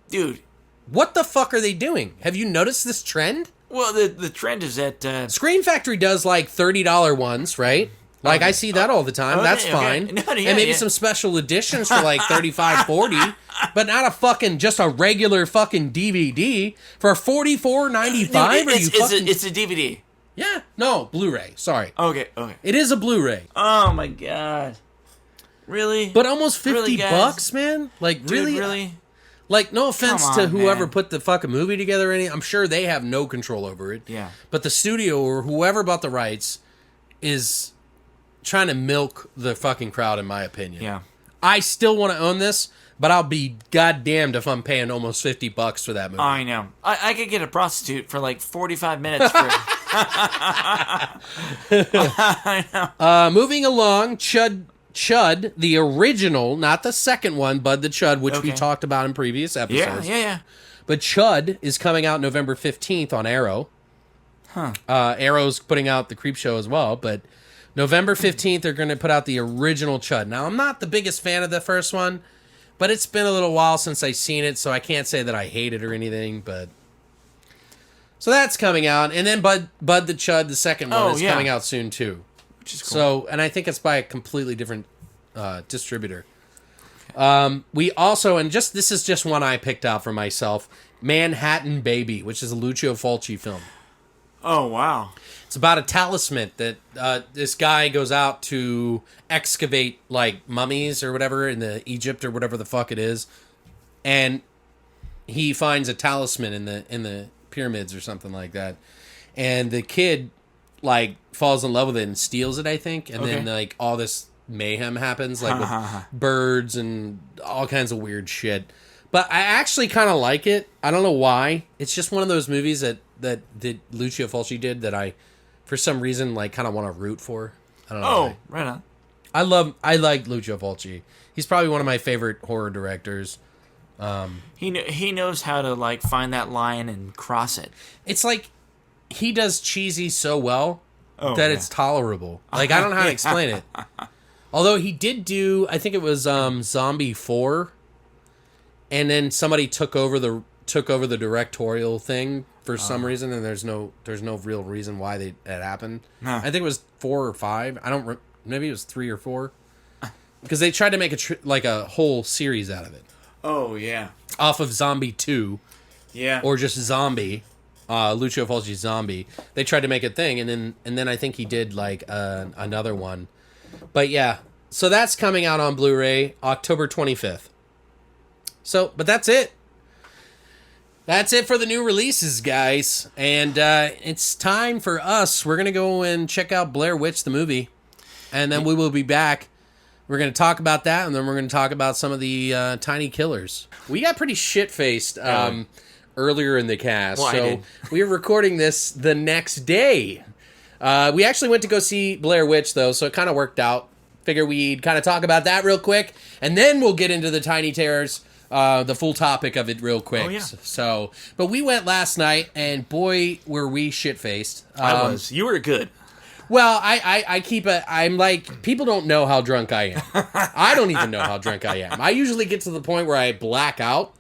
Dude. What the fuck are they doing? Have you noticed this trend? Well, the trend is that... Scream Factory does like $30 ones, right? Like, I see that all the time. That's fine. No, yeah, and maybe some special editions for like $35, $40, but not a fucking, just a regular fucking DVD for $44.95? It's a DVD. Yeah. No, Blu-ray. Sorry. Okay. It is a Blu-ray. Oh my god. Really? But almost $50 Really, guys? bucks, man? Like, Dude, really? really? Like, no offense Come to on, whoever man. put the fucking movie together or anything. I'm sure they have no control over it. Yeah. But the studio or whoever bought the rights is trying to milk the fucking crowd, in my opinion. Yeah. I still want to own this, but I'll be goddamned if I'm paying almost $50 for that movie. I know. I could get a prostitute for like 45 minutes for I know. Moving along, Chud, the original, not the second one, Bud the Chud, which we Okay. talked about in previous episodes. Yeah. But Chud is coming out November 15th on Arrow. Huh. Arrow's putting out the Creep Show as well, but November 15th, they're going to put out the original Chud. Now, I'm not the biggest fan of the first one, but it's been a little while since I've seen it, so I can't say that I hate it or anything, but... So that's coming out, and then Bud the Chud, the second one, is coming out soon, too. Which is cool. So, and I think it's by a completely different distributor. We also, and this is just one I picked out for myself, Manhattan Baby, which is a Lucio Fulci film. Oh, wow. It's about a talisman that this guy goes out to excavate like mummies or whatever in the Egypt or whatever the fuck it is, and he finds a talisman in the pyramids or something like that, and the kid like falls in love with it and steals it, I think, and then like all this mayhem happens, like with birds and all kinds of weird shit. But I actually kind of like it. I don't know why. It's just one of those movies that Lucio Fulci did that I, for some reason, like kind of want to root for. I don't know. Oh, right on. I like Lucio Fulci. He's probably one of my favorite horror directors. He knows how to like find that line and cross it. It's like he does cheesy so well that it's tolerable. Like I don't know how to explain it. Although he did do, I think it was Zombie 4, and then somebody took over the directorial thing for some reason, and there's no real reason why it happened. Huh. I think it was 4 or 5. I don't. Maybe it was 3 or 4. Because they tried to make a whole series out of it. Oh yeah. Off of Zombie 2. Yeah. Or just Zombie. Lucio Fulci's Zombie. They tried to make a thing, and then I think he did like another one. But yeah, so that's coming out on Blu-ray October 25th. So, but that's it. That's it for the new releases, guys. And it's time for us. We're going to go and check out Blair Witch, the movie. And then we will be back. We're going to talk about that, and then we're going to talk about some of the tiny killers. We got pretty shit-faced earlier in the cast. Well, so we were recording this the next day. We actually went to go see Blair Witch, though, so it kind of worked out. Figure we'd kind of talk about that real quick, and then we'll get into the tiny terrors. The full topic of it real quick. Oh, yeah. So, but we went last night, and boy, were we shit-faced. I was. You were good. Well, I'm like, people don't know how drunk I am. I don't even know how drunk I am. I usually get to the point where I black out,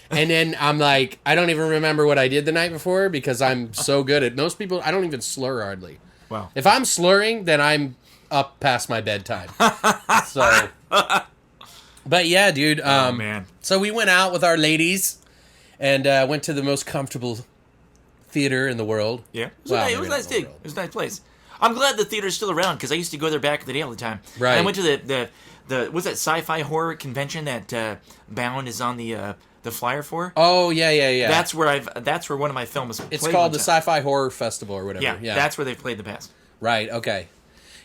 and then I'm like, I don't even remember what I did the night before because I'm so good at, most people, I don't even slur hardly. Wow. If I'm slurring, then I'm up past my bedtime. So... But yeah, dude. Oh, man. So we went out with our ladies and went to the most comfortable theater in the world. Yeah. It was Well, a maybe nice not the dig. world. It was a nice place. I'm glad the theater's still around because I used to go there back in the day all the time. Right. And I went to the what's that sci-fi horror convention that Bound is on the flyer for? Oh yeah. That's where one of my films It's played called one the time. Sci-Fi Horror Festival or whatever. Yeah, that's where they played the best. Right. Okay.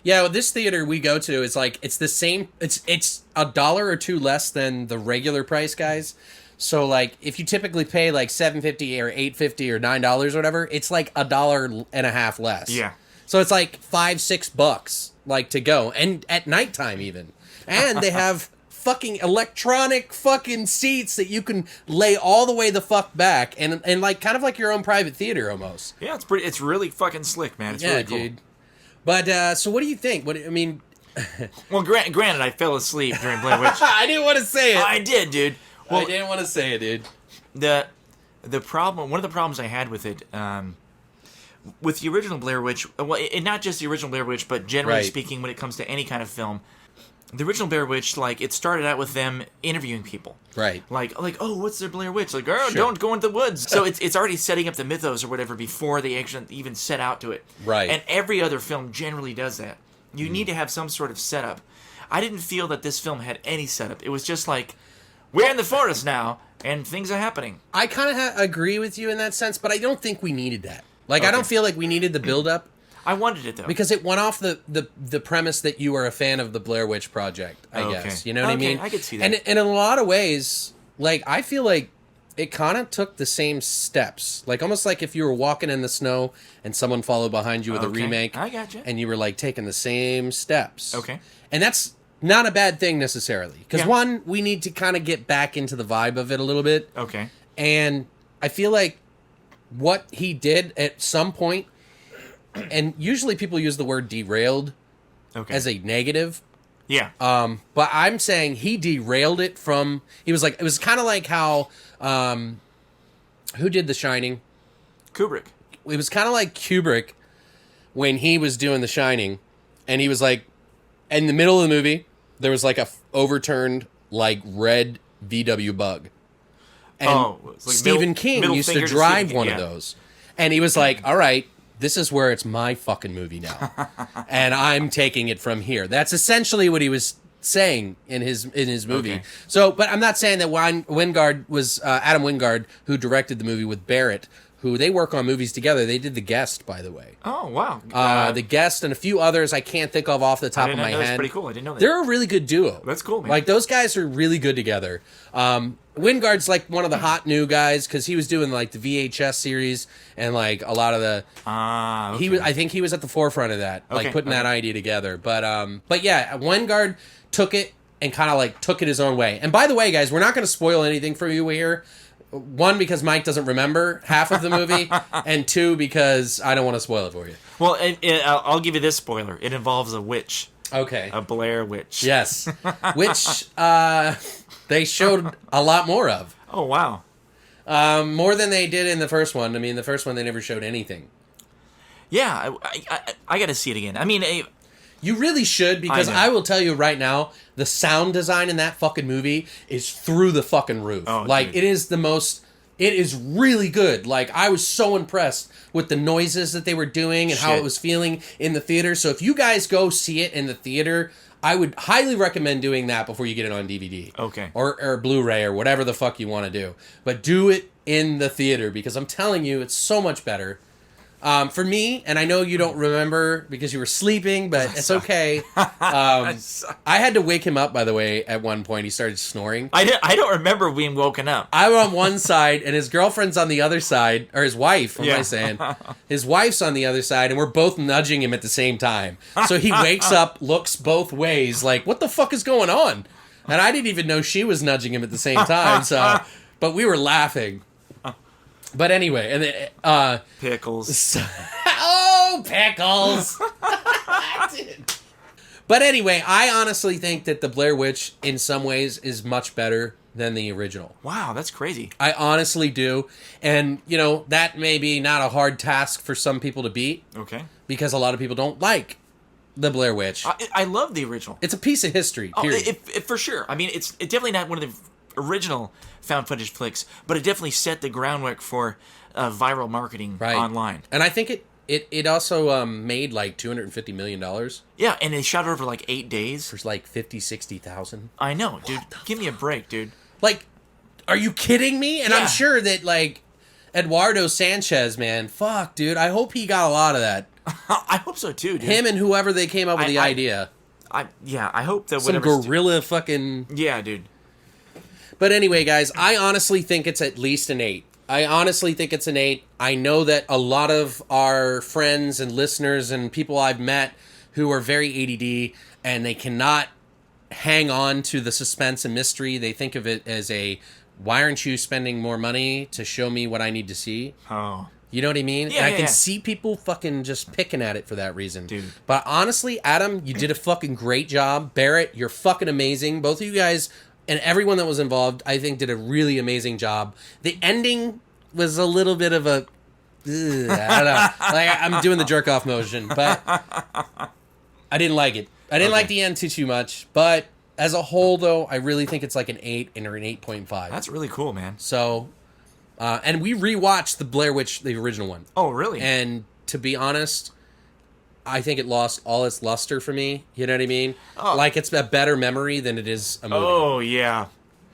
Yeah. Well, this theater we go to is like it's the same. It's $1 or $2 less than the regular price, guys. So like if you typically pay like $7.50 or $8.50 or $9 or whatever, it's like $1.50 less. Yeah. So it's like $5-6 like to go, and at nighttime even, and they have fucking electronic fucking seats that you can lay all the way the fuck back, and like kind of like your own private theater almost. Yeah, it's really fucking slick, man. It's Yeah, really cool. dude. But so what do you think? I mean, Well, granted, I fell asleep during Blair Witch. I didn't want to say it. I did, dude. Well, I didn't want to say it, dude. the problem, one of the problems I had with it, with the original Blair Witch, well, not just the original Blair Witch, but generally Right. speaking, when it comes to any kind of film, the original Blair Witch, like, it started out with them interviewing people. Right. Like, oh, what's their Blair Witch? Like, oh, Sure. don't go into the woods. So it's already setting up the mythos or whatever before they actually even set out to it. Right. And every other film generally does that. You need to have some sort of setup. I didn't feel that this film had any setup. It was just like, we're in the forest now, and things are happening. I kind of agree with you in that sense, but I don't think we needed that. Like, I Okay. don't feel like we needed the build-up. I wanted it, though. Because it went off the premise that you are a fan of the Blair Witch Project, I Okay. guess. You know what I Okay, mean? I could see that. And in a lot of ways, like, I feel like it kind of took the same steps. Like, almost like if you were walking in the snow and someone followed behind you with a Okay, remake. I gotcha. And you were, like, taking the same steps. Okay. And that's not a bad thing, necessarily. Because, Yeah. one, we need to kind of get back into the vibe of it a little bit. Okay. And I feel like what he did at some point, and usually people use the word derailed Okay. as a negative, yeah. but I'm saying he derailed it from. He was like, it was kind of like how, who did The Shining? Kubrick. It was kind of like Kubrick when he was doing The Shining, and he was like, in the middle of the movie, there was like a overturned like red VW Bug. And it's like Stephen King middle used to finger drive Stephen King, one yeah. of those. And he was like, all right, this is where it's my fucking movie now. And I'm taking it from here. That's essentially what he was saying in his movie. Okay. So, but I'm not saying that Wingard was Adam Wingard, who directed the movie with Barrett, who they work on movies together. They did The Guest, by the way. Oh, wow. The Guest and a few others I can't think of off the top of my That's head. pretty cool. I didn't know that. They're a really good duo. That's cool, man. Like, those guys are really good together. Wingard's like one of the hot new guys because he was doing like the VHS series and like a lot of the. Okay. I think he was at the forefront of that, like Okay, putting that okay. idea together. But yeah, Wingard took it and kind of like took it his own way. And by the way, guys, we're not going to spoil anything for you here. One, because Mike doesn't remember half of the movie, and two, because I don't want to spoil it for you. Well, I'll give you this spoiler. It involves a witch. Okay. A Blair Witch. Yes. Which they showed a lot more of. Oh, wow. More than they did in the first one. I mean, the first one, they never showed anything. Yeah, I got to see it again. I mean, You really should, because I know. I will tell you right now, the sound design in that fucking movie is through the fucking roof. Oh, like, dude. it is really good. Like, I was so impressed with the noises that they were doing and how Shit. it was feeling in the theater. So if you guys go see it in the theater, I would highly recommend doing that before you get it on DVD. Okay. Or Blu-ray or whatever the fuck you want to do. But do it in the theater, because I'm telling you, it's so much better. For me, and I know you don't remember because you were sleeping, but it's okay. I had to wake him up, by the way, at one point. He started snoring. I don't remember being woken up. I'm on one side, and his girlfriend's on the other side, or his wife, what am I Yeah. saying? His wife's on the other side, and we're both nudging him at the same time. So he wakes up, looks both ways, like, what the fuck is going on? And I didn't even know she was nudging him at the same time, but we were laughing. But anyway, and then, Pickles. oh, pickles! But anyway, I honestly think that the Blair Witch, in some ways, is much better than the original. Wow, that's crazy. I honestly do. And, you know, that may be not a hard task for some people to beat, Okay. because a lot of people don't like The Blair Witch. I love the original. It's a piece of history, period. It for sure. I mean, it's definitely not one of the original found footage flicks, but it definitely set the groundwork for viral marketing online. And I think it also made like $250 million. Yeah, and they shot it over like 8 days. For like 60,000. I know, dude. Give me a break, dude. Like, are you kidding me? And I'm sure that, like, Eduardo Sanchez, man, fuck, dude. I hope he got a lot of that. I hope so too, dude. Him and whoever they came up with the idea. I hope that some gorilla fucking... Yeah, dude. But anyway, guys, I honestly think it's at least an 8. I honestly think it's an 8. I know that a lot of our friends and listeners and people I've met who are very ADD and they cannot hang on to the suspense and mystery. They think of it as why aren't you spending more money to show me what I need to see? Oh. You know what I mean? Yeah, and I can see people fucking just picking at it for that reason. Dude. But honestly, Adam, you did a fucking great job. Barrett, you're fucking amazing. Both of you guys and everyone that was involved, I think, did a really amazing job. The ending was a little bit of a... I don't know. Like, I'm doing the jerk-off motion, but I didn't like it. I didn't like the end too much, but as a whole, though, I really think it's like an 8 or an 8.5. That's really cool, man. So... and we rewatched the Blair Witch, the original one. Oh, really? And to be honest, I think it lost all its luster for me. You know what I mean? Oh. Like, it's a better memory than it is a movie. Oh, yeah.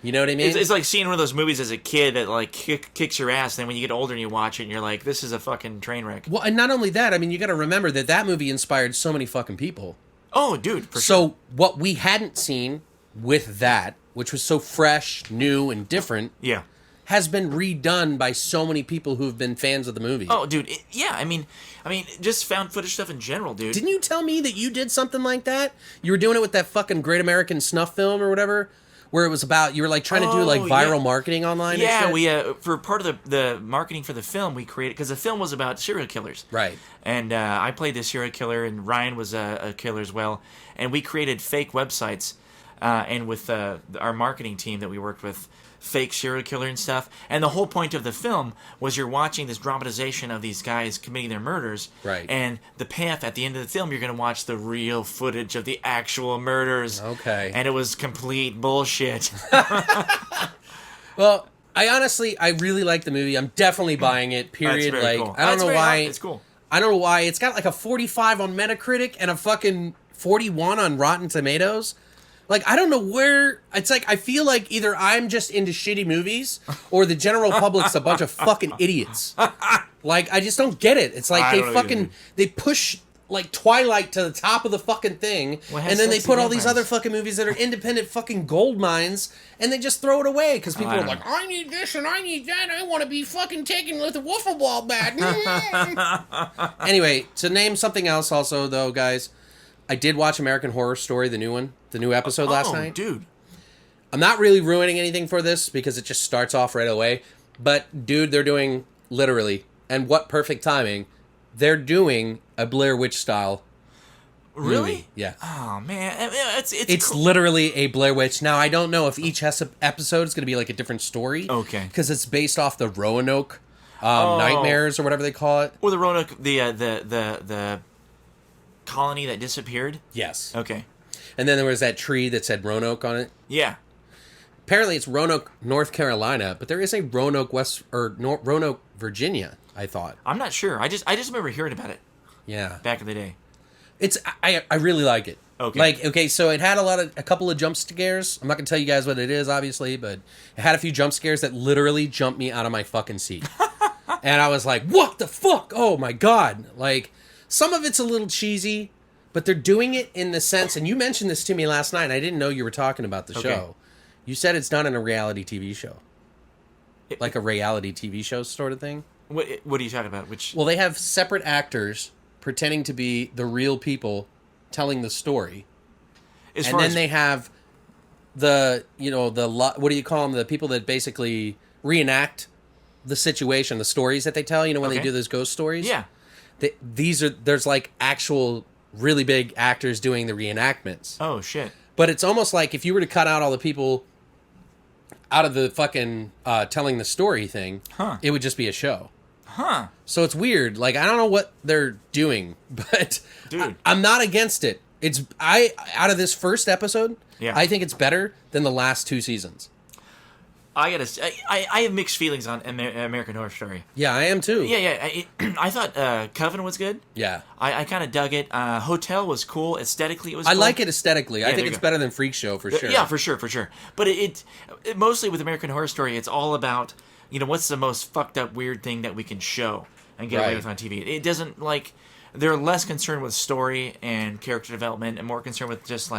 You know what I mean? It's like seeing one of those movies as a kid that, like, kicks your ass, and then when you get older and you watch it, and you're like, this is a fucking train wreck. Well, and not only that, I mean, you got to remember that movie inspired so many fucking people. Oh, dude, for sure. So, what we hadn't seen with that, which was so fresh, new, and different... Yeah. has been redone by so many people who've been fans of the movie. Oh, dude, I mean, just found footage stuff in general, dude. Didn't you tell me that you did something like that? You were doing it with that fucking Great American Snuff film or whatever, where it was about, you were like trying to do like viral marketing online Yeah, and shit? we, for part of the marketing for the film, we created, because the film was about serial killers. Right. And I played the serial killer, and Ryan was a killer as well. And we created fake websites, and with our marketing team that we worked with, fake serial killer and stuff. And the whole point of the film was you're watching this dramatization of these guys committing their murders. Right. And the payoff at the end of the film, you're going to watch the real footage of the actual murders. Okay. And it was complete bullshit. Well, I really like the movie. I'm definitely buying it, period. That's very Like, cool. I don't know why. It's cool. I don't know why. It's got like a 45 on Metacritic and a fucking 41 on Rotten Tomatoes. Like, I don't know where... It's like, I feel like either I'm just into shitty movies or the general public's a bunch of fucking idiots. Like, I just don't get it. It's like they push, like, Twilight to the top of the fucking thing, and then they put all these other fucking movies that are independent fucking gold mines, and they just throw it away, because people are like, I need this and I need that, I want to be fucking taken with a wiffle ball bat. Anyway, to name something else also, though, guys... I did watch American Horror Story, the new one, the new episode last night. Oh, dude. I'm not really ruining anything for this because it just starts off right away. But, dude, they're doing, literally, and what perfect timing, they're doing a Blair Witch style Really? movie. Yeah. Oh, man. It's cool. Literally a Blair Witch. Now, I don't know if each episode is going to be like a different story. Okay. Because it's based off the Roanoke nightmares or whatever they call it. Or the Roanoke, the colony that disappeared? Yes. Okay. And then there was that tree that said Roanoke on it. Yeah. Apparently it's Roanoke, North Carolina, but there is a Roanoke, Roanoke, Virginia, I thought. I'm not sure. I just remember hearing about it. Yeah. Back in the day. I really like it. Okay. Like, okay, so it had a couple of jump scares. I'm not going to tell you guys what it is, obviously, but it had a few jump scares that literally jumped me out of my fucking seat. And I was like, what the fuck? Oh my God. Like, some of it's a little cheesy, but they're doing it in the sense, and you mentioned this to me last night, and I didn't know you were talking about the show. You said it's not in a reality TV show. Like a reality TV show sort of thing? What are you talking about? Well, they have separate actors pretending to be the real people telling the story. And then they have what do you call them? The people that basically reenact the situation, the stories that they tell, when they do those ghost stories? Yeah. There's like actual really big actors doing the reenactments. Oh, shit. But it's almost like if you were to cut out all the people out of the fucking telling the story thing, it would just be a show. Huh. So it's weird. Like, I don't know what they're doing, but Dude. I'm not against it. Out of this first episode, Yeah. I think it's better than the last 2 seasons. I have mixed feelings on American Horror Story. Yeah, I am too. Yeah. I thought Coven was good. Yeah. I kind of dug it. Hotel was cool. Aesthetically, it was cool. I like it aesthetically. I there think you it's go. better than Freak Show for sure. Yeah, for sure. But it mostly with American Horror Story, it's all about, what's the most fucked up weird thing that we can show and get away Right. with on TV. It doesn't, they're less concerned with story and character development and more concerned with just,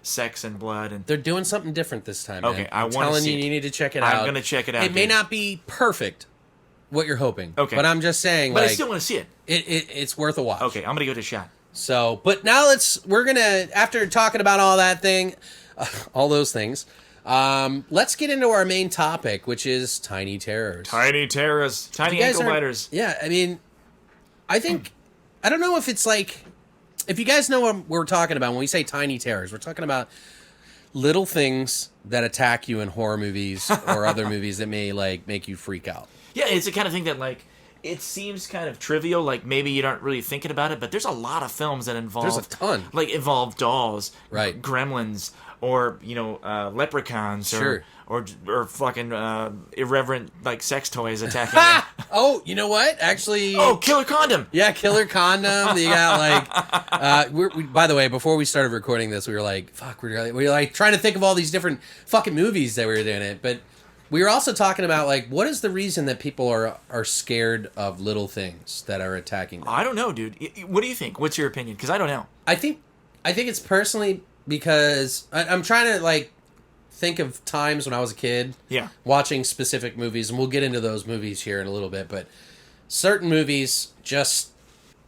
sex and blood. And They're doing something different this time, man. Okay, I I'm wanna telling see you, it. you need to check it out. I'm going to check it out. It may dude. not be perfect, what you're hoping. Okay. But I'm just saying, But like, I still want to see it. it's worth a watch. Okay, I'm going to give it a shot. So, but now we're going to, after talking about all that thing, all those things, let's get into our main topic, which is tiny terrors. Tiny terrors. Tiny You guys ankle are- biters. Yeah, I mean, I don't know if it's like, if you guys know what we're talking about when we say tiny terrors, we're talking about little things that attack you in horror movies or other movies that may make you freak out. Yeah, it's the kind of thing that, it seems kind of trivial, maybe you aren't really thinking about it, but there's a lot of films that involve... There's a ton. Involve dolls, Right. gremlins, or, leprechauns, Sure. or fucking irreverent, sex toys attacking you. Oh, you know what? Actually... Oh, Killer Condom! Yeah, Killer Condom. You got by the way, before we started recording this, we were like, fuck, we were trying to think of all these different fucking movies that were in it. But we were also talking about what is the reason that people are scared of little things that are attacking them? I don't know, dude. What do you think? What's your opinion? Because I don't know. I think it's personally because I'm trying to think of times when I was a kid. Yeah. Watching specific movies, and we'll get into those movies here in a little bit, but certain movies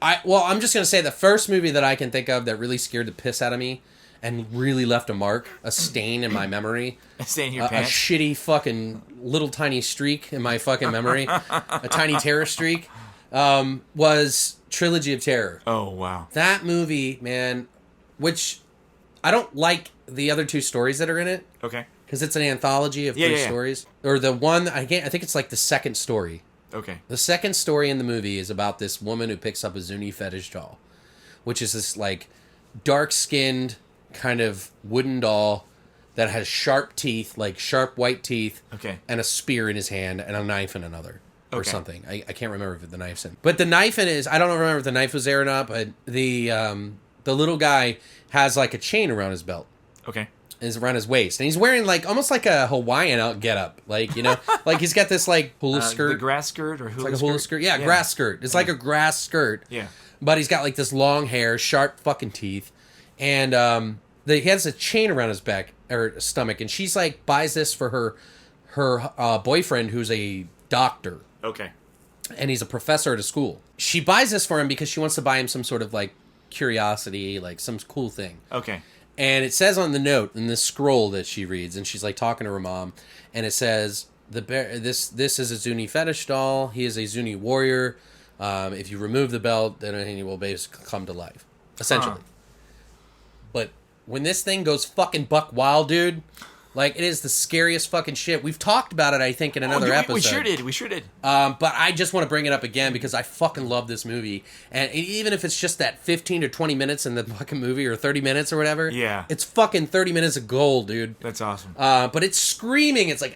I'm just going to say the first movie that I can think of that really scared the piss out of me and really left a mark, a stain in my memory. Stay in your A pants. shitty fucking little tiny streak in my fucking memory, a tiny terror streak, was Trilogy of Terror. Oh, wow. That movie, man, which I don't like the other 2 stories that are in it Okay. because it's an anthology of 3 stories. Or the one, I think it's the second story. Okay. The second story in the movie is about this woman who picks up a Zuni fetish doll, which is this dark-skinned kind of wooden doll that has sharp teeth, sharp white teeth, Okay. and a spear in his hand and a knife in another. Or Okay. something. I can't remember if the knife's in. But the knife I don't remember if the knife was there or not, but the little guy has a chain around his belt. Okay. Is around his waist, and he's wearing almost like a Hawaiian out getup, he's got this hula skirt, The grass skirt or hula like a hula skirt, yeah, grass skirt. It's like a grass skirt, Yeah. but he's got this long hair, sharp fucking teeth, and he has a chain around his back or stomach, and she's buys this for her boyfriend who's a doctor, Okay. and he's a professor at a school. She buys this for him because she wants to buy him some sort of curiosity, some cool thing. Okay. And it says on the note in this scroll that she reads, and she's talking to her mom, and it says this is a Zuni fetish doll. He is a Zuni warrior. If you remove the belt, then he will basically come to life, essentially. Huh. But when this thing goes fucking buck wild, dude, it is the scariest fucking shit. We've talked about it, I think, in another episode. We sure did. But I just want to bring it up again because I fucking love this movie. And even if it's just that 15 or 20 minutes in the fucking movie or 30 minutes or whatever, Yeah. it's fucking 30 minutes of gold, dude. That's awesome. But it's screaming. It's and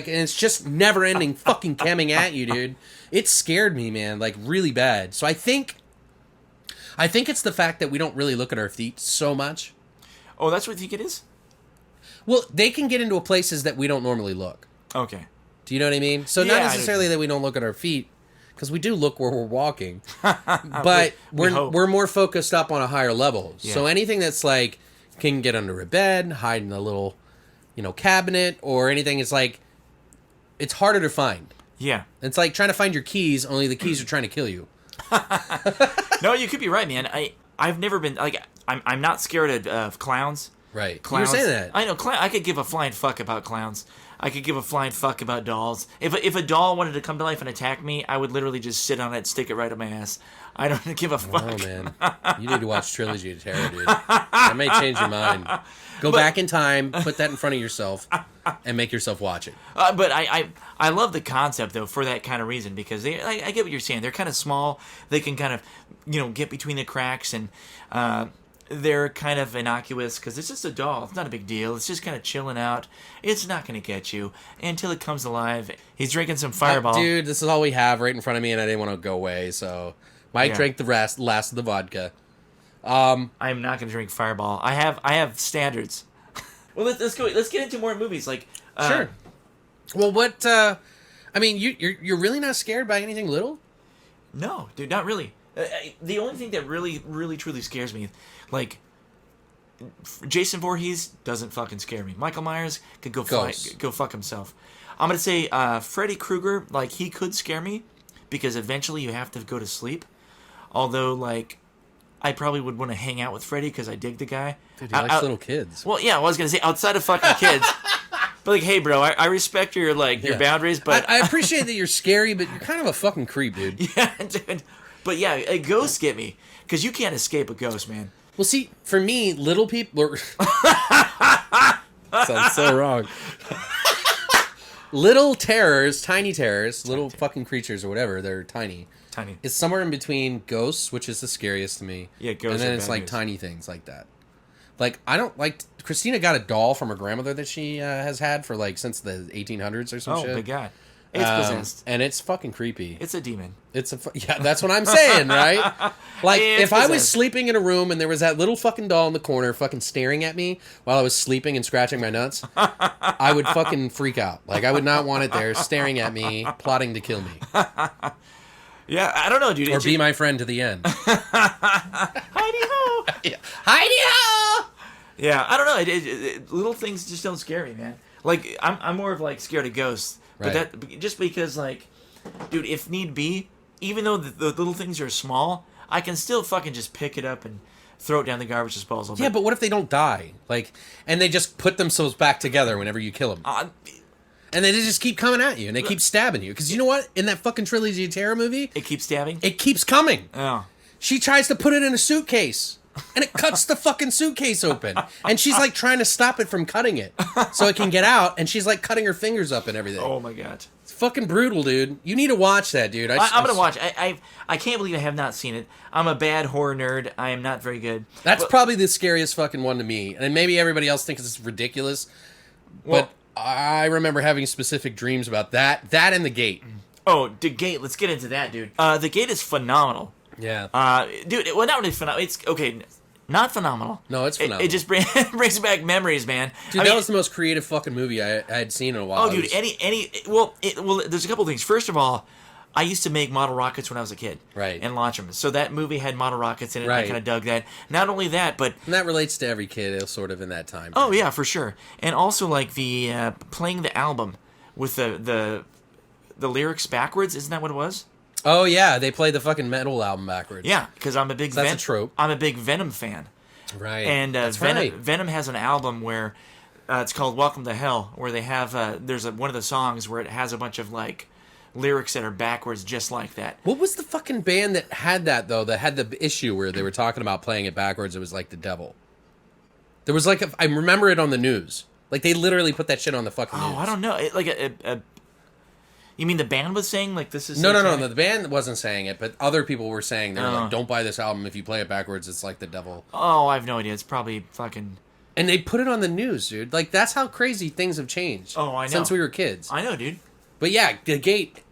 it's just never ending fucking coming at you, dude. It scared me, man, really bad. So I think it's the fact that we don't really look at our feet so much. Oh, that's what you think it is? Well, they can get into places that we don't normally look. Okay. Do you know what I mean? So Yeah, not I necessarily that we don't look at our feet, because we do look where we're walking, but we hope. we're more focused up on a higher level. Yeah. So anything that's can get under a bed, hide in a little, cabinet, or anything is it's harder to find. Yeah. It's like trying to find your keys, only the keys are trying to kill you. No, you could be right, man. I've never been I'm not scared of clowns. Right. Clowns. You were saying that. I know. I could give a flying fuck about clowns. I could give a flying fuck about dolls. If a doll wanted to come to life and attack me, I would literally just sit on it, stick it right up my ass. I don't give a fuck. Oh man, you need to watch Trilogy of Terror, dude. That may change your mind. Go back in time, put that in front of yourself, and make yourself watch it. But I love the concept though for that kind of reason because I get what you're saying. They're kind of small. They can kind of get between the cracks and. They're kind of innocuous because it's just a doll. It's not a big deal. It's just kind of chilling out. It's not going to get you until it comes alive. He's drinking some Fireball. Dude, this is all we have right in front of me, and I didn't want to go away, so Mike drank the last of the vodka. I'm not going to drink Fireball. I have standards. Well, let's go. Let's get into more movies. Sure. Well, what? I mean, you're really not scared by anything little? No, dude, not really. The only thing that really, really, truly scares me, Jason Voorhees doesn't fucking scare me. Michael Myers could go fuck himself. I'm gonna say Freddy Krueger, he could scare me because eventually you have to go to sleep. Although, I probably would want to hang out with Freddy because I dig the guy. Dude, he likes little kids. Well, yeah, I was gonna say outside of fucking kids. But hey, bro, I respect your your boundaries, but I appreciate that you're scary, but you're kind of a fucking creep, dude. Yeah, dude. But yeah, ghosts get me because you can't escape a ghost, man. Well, see, for me, little people sounds so wrong. Little terrors, tiny terrors, little fucking creatures or whatever, they're tiny. Tiny. It's somewhere in between ghosts, which is the scariest to me. Yeah, ghosts. And then it's tiny things like that. I don't like. Christina got a doll from her grandmother that she has had for since the 1800s or some shit. Oh my god. It's possessed. And it's fucking creepy. It's a demon. Yeah, that's what I'm saying, right? If I was possessed. sleeping in a room and there was that little fucking doll in the corner fucking staring at me while I was sleeping and scratching my nuts, I would fucking freak out. I would not want it there staring at me, plotting to kill me. Yeah, I don't know, dude. Or be my friend to the end. Heidi-ho! Yeah. Heidi-ho! Yeah, I don't know. Little things just don't scare me, man. I'm more of scared of ghosts. But that just because dude, if need be, even though the little things are small, I can still fucking just pick it up and throw it down the garbage disposal. Yeah, but what if they don't die? And they just put themselves back together whenever you kill them. And they just keep coming at you, and they keep stabbing you. Because you know what? In that fucking Trilogy of Terror movie... It keeps stabbing? It keeps coming. Oh. She tries to put it in a suitcase. And it cuts the fucking suitcase open. And she's trying to stop it from cutting it so it can get out. And she's cutting her fingers up and everything. Oh my god. It's fucking brutal, dude. You need to watch that, dude. I'm going to watch. I can't believe I have not seen it. I'm a bad horror nerd. I am not very good. That's probably the scariest fucking one to me. And maybe everybody else thinks it's ridiculous. But I remember having specific dreams about that. That and The Gate. Oh, The Gate. Let's get into that, dude. The Gate is phenomenal. Yeah. Dude, well, not really phenomenal. It's, okay, not phenomenal. No, it's phenomenal. It just brings back memories, man. Dude, that was the most creative fucking movie I had seen in a while. Oh, dude, well, there's a couple things. First of all, I used to make model rockets when I was a kid. Right. And launch them. So that movie had model rockets in it. Right. I kind of dug that. Not only that, but... And that relates to every kid sort of in that time. Oh, yeah, for sure. And also, the playing the album with the lyrics backwards. Isn't that what it was? Oh, yeah. They played the fucking metal album backwards. Yeah, because I'm a big... That's a trope. I'm a big Venom fan. Right. And That's right. Venom has an album where... it's called Welcome to Hell, where they have... there's one of the songs where it has a bunch of, lyrics that are backwards just like that. What was the fucking band that had that, though, that had the issue where they were talking about playing it backwards? It was the devil. There was I remember it on the news. They literally put that shit on the fucking news. Oh, I don't know. You mean the band was saying this is... No, the band wasn't saying it, but other people were saying, they were don't buy this album. If you play it backwards, it's like the devil. Oh, I have no idea. It's probably fucking... And they put it on the news, dude. That's how crazy things have changed. Oh, I know. Since we were kids. I know, dude. But yeah, The Gate...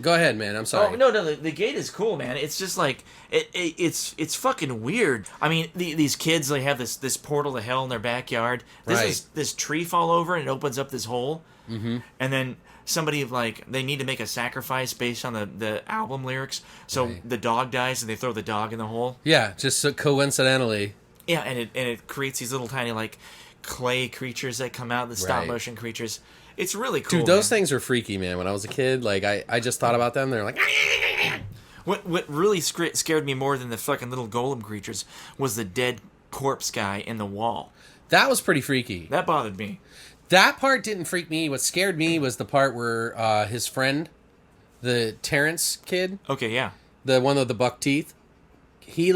Go ahead, man. I'm sorry. Oh, no, the Gate is cool, man. It's just it's fucking weird. I mean, these kids, they have this portal to hell in their backyard. This tree fall over and it opens up this hole. Mm-hmm. And then somebody, they need to make a sacrifice based on the album lyrics. So the dog dies and they throw the dog in the hole. Yeah, just so coincidentally. Yeah, and it creates these little tiny, clay creatures that come out, the stop-motion creatures. It's really cool, dude. Those things are freaky, man. When I was a kid, I just thought about them. They're like... What really scared me more than the fucking little golem creatures was the dead corpse guy in the wall. That was pretty freaky. That bothered me. That part didn't freak me. What scared me was the part where his friend, the Terrence kid, Okay, yeah. the one with the buck teeth, he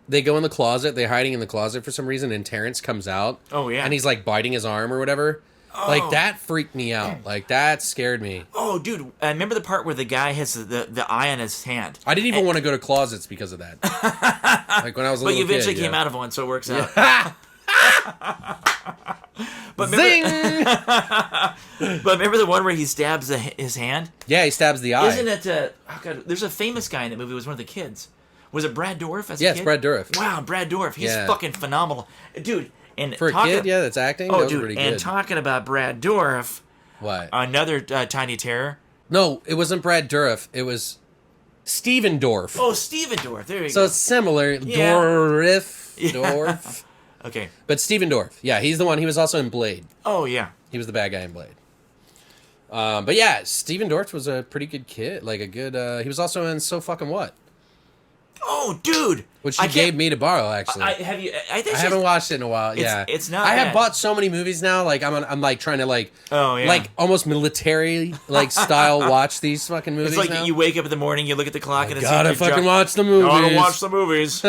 they go in the closet, they're hiding in the closet for some reason, and Terrence comes out. Oh, yeah. And he's like biting his arm or whatever. Oh. Like that freaked me out. Like that scared me. Oh, dude, I remember the part where the guy has the eye on his hand. I didn't even want to go to closets because of that. Like when I was a But little you eventually kid, came out of one, so it works out. But Zing! But remember the one where he stabs his hand? Yeah, he stabs the eye. Isn't it? Oh God, there's a famous guy in that movie. Who was one of the kids. Was it Brad Dourif? As a Yeah, kid? it's Brad Dourif. Wow, Brad Dourif. He's Yeah. fucking phenomenal, dude. And For a kid, yeah, that's acting. That Oh, was dude, pretty and good. talking about Brad Dourif, What? another Tiny Terror. No, it wasn't Brad Dourif. It was Steven Dorff. Oh, Steven Dorff. There you So go. it's similar. Yeah. Dorff. Okay. But Steven Dorff. Yeah, he's the one. He was also in Blade. Oh yeah. He was the bad guy in Blade. But yeah, Steven Dorff was a pretty good kid. Like a good. He was also in So Fucking What, Oh, dude. which I he can't- gave me to borrow. Actually, I have you. I think I haven't watched it in a while. Yeah, it's not I have bad. bought so many movies now. Like I'm like trying to Oh, yeah. like almost military like style watch these fucking movies. It's like now. you wake up in the morning, you look at the clock, and it's Gotta fucking watch the movies. Gotta watch the movies.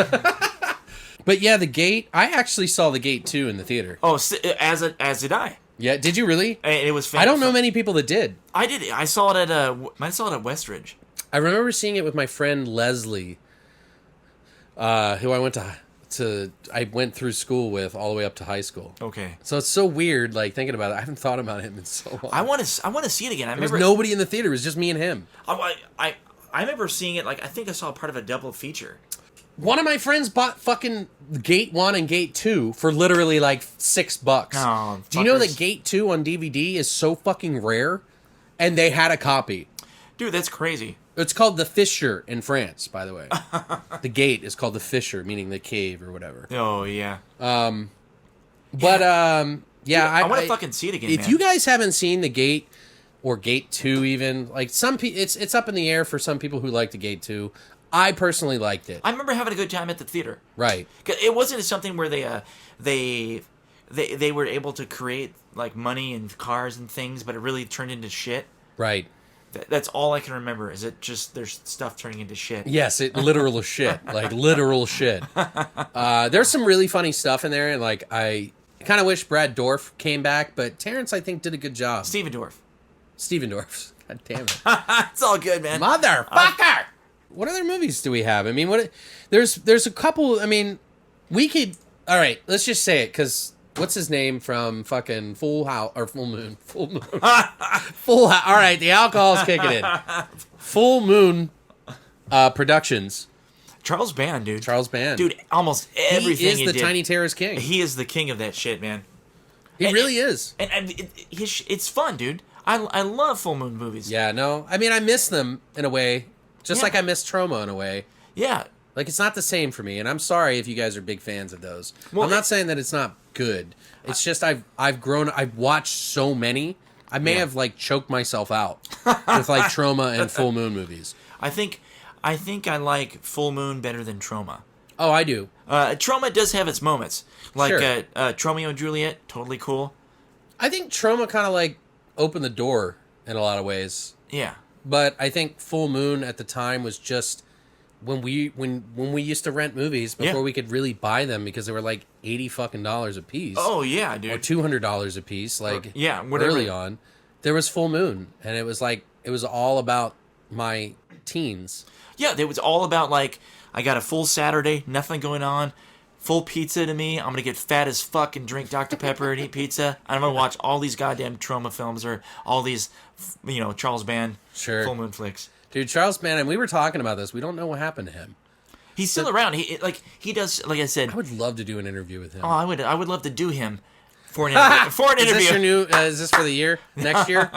But yeah, The Gate. I actually saw The Gate 2 in the theater. Oh, as did I. Yeah, did you really? And it was. I don't know many people that did. I did. I saw it at I saw it at Westridge. I remember seeing it with my friend Leslie, who I went through school with all the way up to high school. Okay. So it's so weird, like thinking about it. I haven't thought about him in so long. I want to see it again. I There was remember. nobody in the theater. It was just me and him. I remember seeing it. Like I think I saw part of a double feature. One of my friends bought fucking Gate 1 and Gate 2 for literally like $6. Oh, Do you know that fuckers. Gate 2 on DVD is so fucking rare? And they had a copy. Dude, that's crazy. It's called the Fissure in France, by the way. The Gate is called the Fissure, meaning the cave or whatever. Oh yeah. But yeah, I want to fucking see it again. If man. you guys haven't seen The Gate or Gate 2 even, like some people, it's up in the air for some people who like the Gate 2. I personally liked it. I remember having a good time at the theater. Right. 'Cause it wasn't something where they were able to create like money and cars and things, but it really turned into shit. Right. That's all I can remember. Is it just there's stuff turning into shit? Yes, literal shit. Like literal shit. There's some really funny stuff in there, and like I kind of wish Brad Dourif came back, but Terrence I think did a good job. Steven Dorff. Steven Dorff. God damn it. It's all good, man. Motherfucker! What other movies do we have? I mean, there's a couple. I mean, we could. All right, let's just say it because what's his name from fucking Full House or Full Moon? Full Moon. Full House. All right, the alcohol's kicking in. Full Moon Productions. Charles Band, dude. Charles Band. Dude, almost everything he is the did. Tiny Terrorist King. He is the king of that shit, man. He really is. And it's fun, dude. I love full moon movies. Yeah, no. I mean, I miss them in a way, just Yeah. like I miss Trauma in a way. Yeah. Like, it's not the same for me, and I'm sorry if you guys are big fans of those. Well, I'm not saying that it's not good. It's just I've grown. I've watched so many. I may Yeah. have like choked myself out with like Trauma and Full Moon movies. I think I like Full Moon better than Trauma. Oh, I do. Trauma does have its moments, like Sure. Tromeo and Juliet, totally cool. I think Trauma kind of like opened the door in a lot of ways. Yeah. But I think Full Moon at the time was just when we used to rent movies before Yeah. we could really buy them because they were like $80 a piece. Oh yeah, Or dude. $200 a piece, like yeah, whatever. early on. There was Full Moon, and it was all about my teens. Yeah, it was all about like I got a full Saturday, nothing going on, full pizza to me. I'm gonna get fat as fuck and drink Dr Pepper and eat pizza. I'm gonna watch all these goddamn Trauma films or all these, Charles Band Sure. Full Moon flicks. Dude, Charles Band, and we were talking about this. We don't know what happened to him. He's still around. He does, like I said. I would love to do an interview with him. Oh, I would love to do him for an interview. Is this your new? Is this for the year? Next year?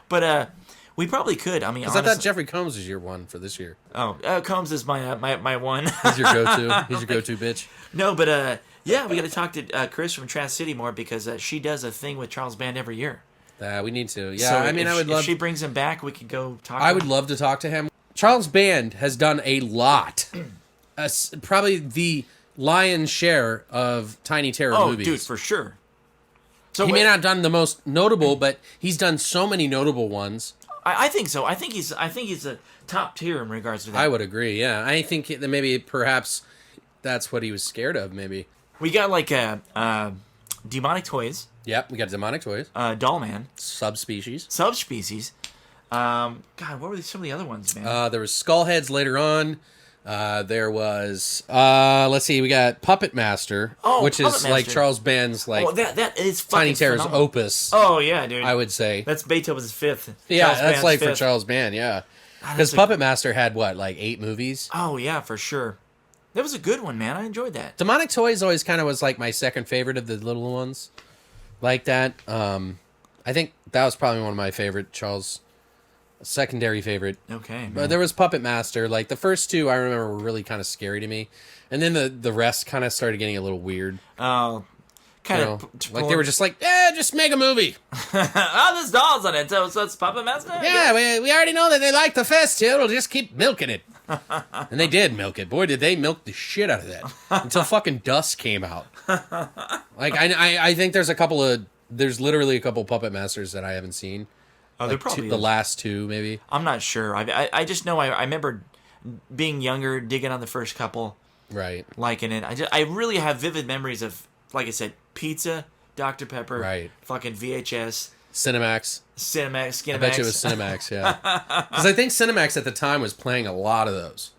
But we probably could. I mean, Because I honestly, thought Jeffrey Combs was your one for this year. Combs is my one. He's your go-to. He's your go-to bitch. No, but yeah, we got to talk to Chris from Trash City more because she does a thing with Charles Band every year. We need to. Yeah, So I mean, if if she brings him back, we could go talk. I to would him. love to talk to him. Charles Band has done a lot. Probably the lion's share of Tiny Terror movies. Dude, for sure. So he may not have done the most notable, but he's done so many notable ones. I think so. I think he's a top tier in regards to that. I would agree. Yeah, I think that maybe perhaps that's what he was scared of. Maybe We got like Demonic Toys, Yep, we got Demonic Toys, Doll Man, Subspecies. Subspecies. God, what were some of the other ones, man? There was Skullheads later on. There was let's see, we got Puppet Master, which Puppet is like Master. Charles Band's like that is fucking Tiny Terror's phenomenal. opus. Oh yeah, dude. I would say. That's Beethoven's fifth. Yeah, Charles that's Band's like fifth. for Charles Band, yeah. that's Because a- Puppet Master had what, like 8 movies? Oh yeah, for sure. That was a good one, man. I enjoyed that. Demonic Toys always kind of was like my second favorite of the little ones, like that. I think that was probably one of my favorite Charles, secondary favorite. Okay. But there was Puppet Master. Like the first 2, I remember were really kind of scary to me, and then the rest kind of started getting a little weird. Oh, kind You know? of Like they were just like, just make a movie. oh, there's dolls on it. So it's Puppet Master. Yeah, we already know that they like the festival. Just keep milking it. And they did milk it. Boy, did they milk the shit out of that until fucking Dust came out. Like I think there's literally a couple Puppet Masters that I haven't seen. Oh, Like there probably the is. last 2 maybe. I'm not sure. I just know I remember being younger, digging on the first couple, Right. liking it. I really have vivid memories of, like I said, pizza, Dr. Pepper, Right. fucking VHS, Cinemax. Cinemax, Skinemax. I bet you it was Cinemax, yeah. Because I think Cinemax at the time was playing a lot of those.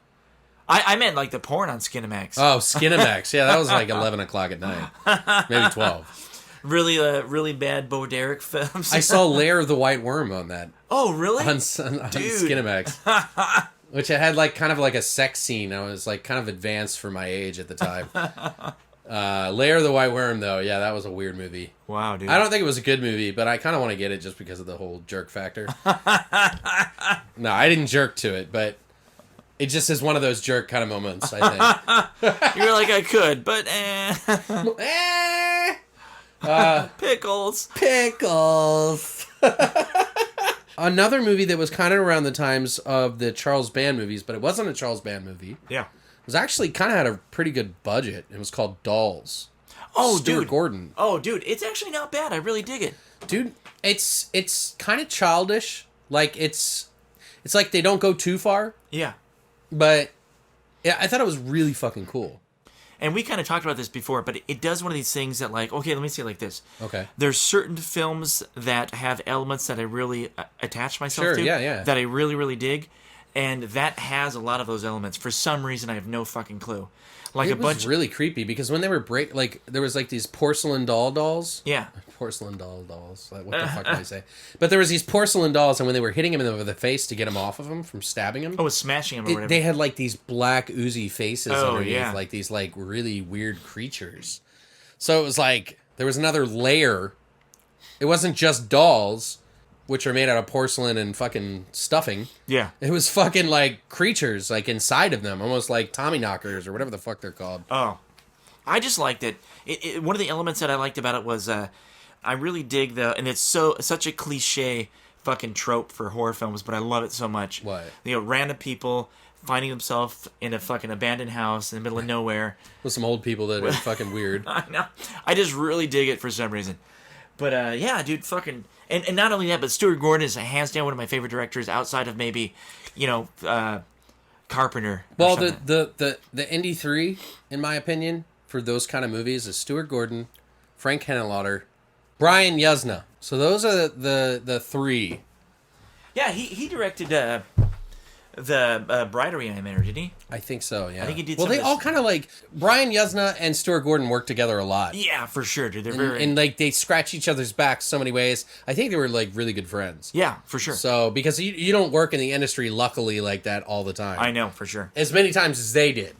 I meant like the porn on Skinemax. Oh, Skinemax. Yeah, that was like 11 o'clock at night. Maybe 12. Really bad Bo Derek films. I saw Lair of the White Worm on that. Oh, really? On Dude. Skinemax. Which it had like kind of like a sex scene. I was like kind of advanced for my age at the time. Lair of the White Worm, though, yeah, that was a weird movie. Wow, dude. I don't think it was a good movie, but I kind of want to get it just because of the whole jerk factor. No, I didn't jerk to it, but it just is one of those jerk kind of moments, I think. You're like, I could, but pickles. Pickles. Another movie that was kind of around the times of the Charles Band movies, but it wasn't a Charles Band movie. Yeah. It was actually kind of had a pretty good budget. It was called Dolls. Oh, Stuart dude. Gordon. Oh, dude, it's actually not bad. I really dig it. Dude, it's kind of childish. Like it's like they don't go too far, Yeah. but yeah, I thought it was really fucking cool. And we kind of talked about this before, but it does one of these things that, like, okay, let me say it like this. Okay. There's certain films that have elements that I really attach myself Sure, to. yeah. That I really, really dig. And that has a lot of those elements. For some reason, I have no fucking clue. Like It was really creepy because when they were there was like these porcelain dolls. Yeah. Porcelain dolls. Like, what the fuck did I say? But there was these porcelain dolls, and when they were hitting him over the face to get him off of him from stabbing him, Oh, smashing them or whatever. they had like these black oozy faces underneath, yeah. like these like really weird creatures. So it was like there was another layer. It wasn't just dolls, which are made out of porcelain and fucking stuffing. Yeah. It was fucking like creatures like inside of them, almost like Tommyknockers or whatever the fuck they're called. Oh. I just liked it. One of the elements that I liked about it was I really dig and it's such a cliche fucking trope for horror films, but I love it so much. What? Random people finding themselves in a fucking abandoned house in the middle of nowhere. With some old people that are fucking weird. I know. I just really dig it for some reason. But yeah, dude, fucking and not only that, but Stuart Gordon is hands down one of my favorite directors outside of maybe, Carpenter. or Well, something. the Indy 3, in my opinion, for those kind of movies is Stuart Gordon, Frank Henenlotter, Brian Yuzna. So those are the 3. Yeah, he directed the Bridery Animator, didn't he? I think so, yeah. I think he did Well, some they of all this- kind of like Brian Yuzna and Stuart Gordon work together a lot. Yeah, for sure, dude. They're very And like they scratch each other's backs so many ways. I think they were like really good friends. yeah, for sure. So because you don't work in the industry luckily like that all the time. I know for sure. As many times as they did.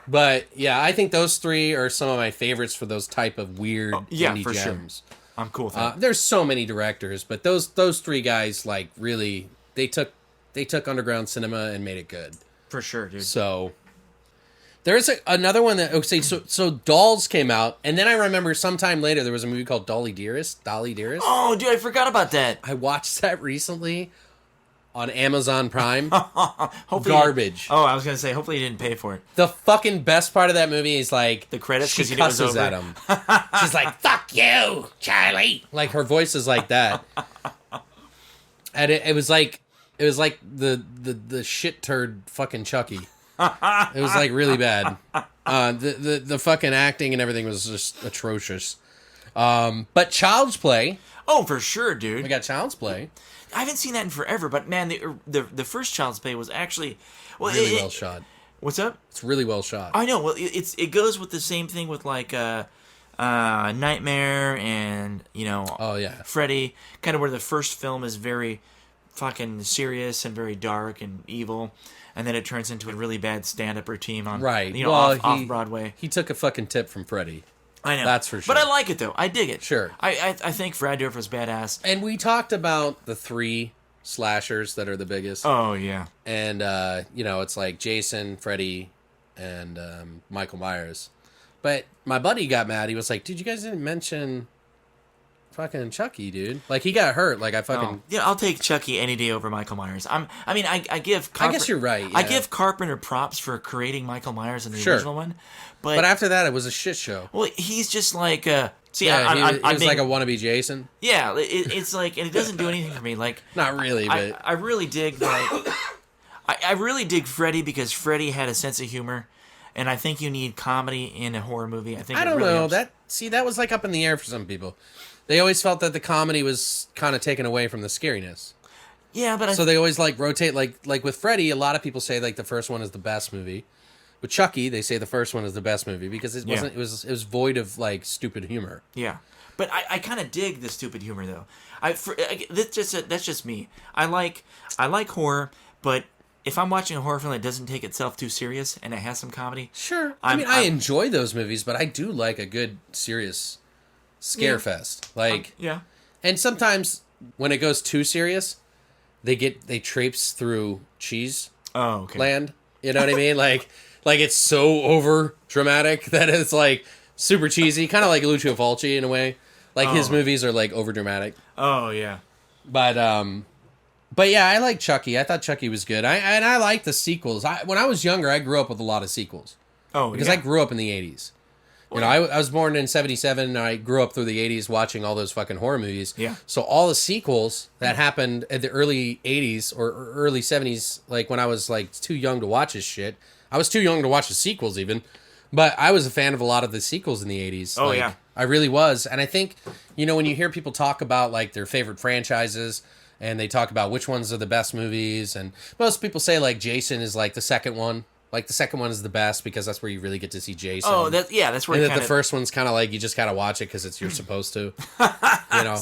But yeah, I think those 3 are some of my favorites for those type of weird yeah, indie for sure. gems. I'm cool with that. There's so many directors, but those 3 guys like really they took underground cinema and made it good. For sure, dude. So there's another one that so Dolls came out, and then I remember sometime later there was a movie called Dolly Dearest. Oh, dude, I forgot about that. I watched that recently. on Amazon Prime. Hopefully Garbage. I was gonna say, hopefully you didn't pay for it. The fucking best part of that movie is like The credits, she 'cause you knew it was cusses over. at him. She's like, "Fuck you, Charlie." Like her voice is like that, and it was like the shit turd fucking Chucky. It was like really bad. The fucking acting and everything was just atrocious. But Child's Play, Oh, for sure, dude. we got Child's Play, I haven't seen that in forever, but man, the first Child's Play was actually really well shot. What's up? It's really well shot. I know. Well, it goes with the same thing with like Nightmare and Oh yeah, Freddy, kind of where the first film is very fucking serious and very dark and evil, and then it turns into a really bad stand-up routine on right. off Broadway. He took a fucking tip from Freddy. I know, that's for sure. But I like it though. I dig it. Sure. I think Brad Dourif was badass. And we talked about the 3 slashers that are the biggest. Oh yeah. And it's like Jason, Freddy, and Michael Myers. But my buddy got mad. He was like, "Dude, you guys didn't mention fucking Chucky, dude. Like he got hurt. Like I fucking Yeah, I'll take Chucky any day over Michael Myers. I give I guess you're right. I yeah. give Carpenter props for creating Michael Myers in the Sure. original one, But after that, it was a shit show. well, he's just like see, Yeah, he I'm was being- like a wannabe Jason. yeah, it's like, and it doesn't do anything for me. Like Not really, but I really dig like I really dig Freddy because Freddy had a sense of humor, and I think you need comedy in a horror movie. I think I it don't really know. helps. That was like up in the air for some people. They always felt that the comedy was kind of taken away from the scariness. Yeah, but So they always like rotate like with Freddy, a lot of people say like the first one is the best movie. With Chucky, they say the first one is the best movie because it wasn't. It was void of like stupid humor. yeah. But I kind of dig the stupid humor though. That's just me. I like horror, but if I'm watching a horror film that doesn't take itself too serious and it has some comedy, Sure. I enjoy those movies, but I do like a good serious scare fest. Like yeah. and sometimes when it goes too serious, they traipse through cheese Oh, okay. land. You know what I mean? Like it's so over dramatic that it's like super cheesy, kind of like Lucio Fulci in a way. Like his movies are like over dramatic. Oh yeah. But yeah, I like Chucky. I thought Chucky was good. I like the sequels. When I was younger, I grew up with a lot of sequels Oh, because yeah. I grew up in the 80s. You know, I was born in 77 and I grew up through the 80s watching all those fucking horror movies. Yeah. So all the sequels that happened in the early 80s or early 70s, like when I was like too young to watch this shit. I was too young to watch the sequels even, but I was a fan of a lot of the sequels in the 80s. Oh, Like, yeah. I really was. And I think, when you hear people talk about like their favorite franchises and they talk about which ones are the best movies, and most people say like Jason is like the second one. Like the second one is the best because that's where you really get to see Jason. Oh, that's where And it that the first one's kind of like you just gotta watch it because you're supposed to.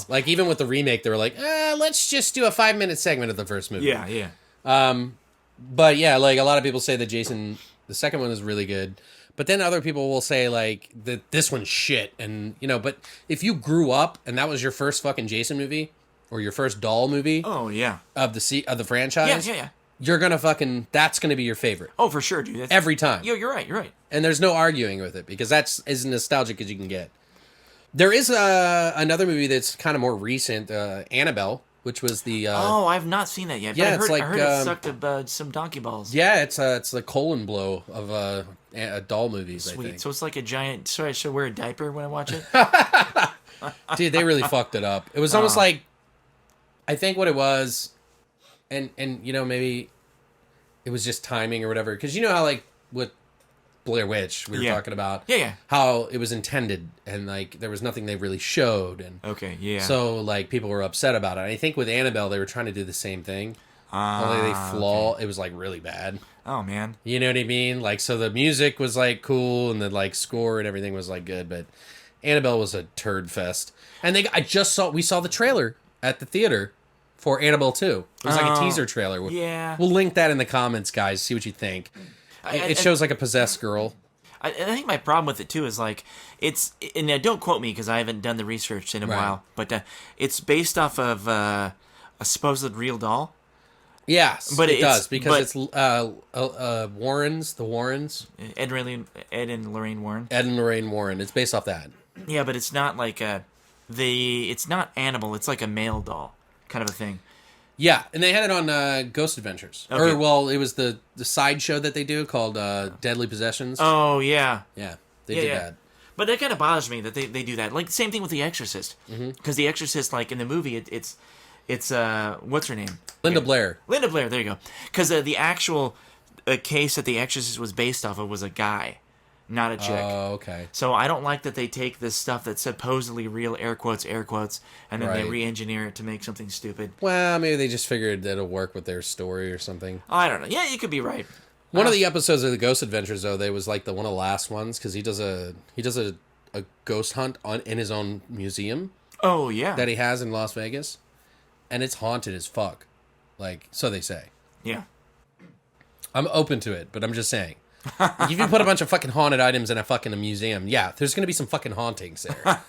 Like even with the remake, they were like, let's just do a 5-minute segment of the first movie. Yeah. But yeah, like a lot of people say that Jason, the second one is really good. But then other people will say like that this one's shit, and but if you grew up and that was your first fucking Jason movie or your first doll movie Oh yeah. of the franchise, Yeah. you're gonna that's gonna be your favorite Oh, for sure, dude. That's, every time. You're right. And there's no arguing with it because that's as nostalgic as you can get. There is another movie that's kind of more recent, Annabelle, which was the oh, I've not seen that yet. But yeah, I it's heard, like, I heard it sucked some donkey balls. yeah, it's the colon blow of doll movies. I Sweet. think. So it's like a giant. So I should wear a diaper when I watch it. Dude, they really fucked it up. It was almost like, I think what it was, and maybe it was just timing or whatever. Because you know how like with Blair Witch we were Yeah. talking about, Yeah. how it was intended and like there was nothing they really showed, and Okay. Yeah. so like people were upset about it. I think with Annabelle they were trying to do the same thing. Only they flaw. It was like really bad. Oh man. You know what I mean? Like, so the music was like cool and the like score and everything was like good, but Annabelle was a turd fest. And we saw the trailer at the theater for Annabelle 2. It was like a teaser trailer. Yeah. We'll link that in the comments, guys. See what you think. It shows like a possessed girl. I think my problem with it too is like and now don't quote me because I haven't done the research in a Right. while, but it's based off of a supposed real doll. Yes, But it it's- does because but- it's the Warrens, Ed and Lorraine Warren. Ed and Lorraine Warren. It's based off that. Yeah, but it's not like it's not Annabelle. It's like a male doll kind of a thing. Yeah, and they had it on Ghost Adventures. Okay. Or, well, it was the side show that they do called Deadly Possessions. Oh, yeah. Yeah, they did that. But that kind of bothers me that they do that. Like, same thing with The Exorcist. Because The Exorcist, like, in the movie, it's what's her name? Linda Blair. Linda Blair, there you go. Because the actual case that The Exorcist was based off of was a guy, not a chick. Oh, okay. So I don't like that they take this stuff that's supposedly real, air quotes, and then they Right. re-engineer it to make something stupid. Well, maybe they just figured that'll work with their story or something. I don't know. Yeah, you could be right. One of the episodes of the Ghost Adventures, though, they was like one of the last ones because he does a ghost hunt in his own museum Oh, yeah. that he has in Las Vegas, and it's haunted as fuck. Like, so they say. Yeah. I'm open to it, but I'm just saying. If you put a bunch of fucking haunted items in a fucking museum, yeah, there's gonna be some fucking hauntings there.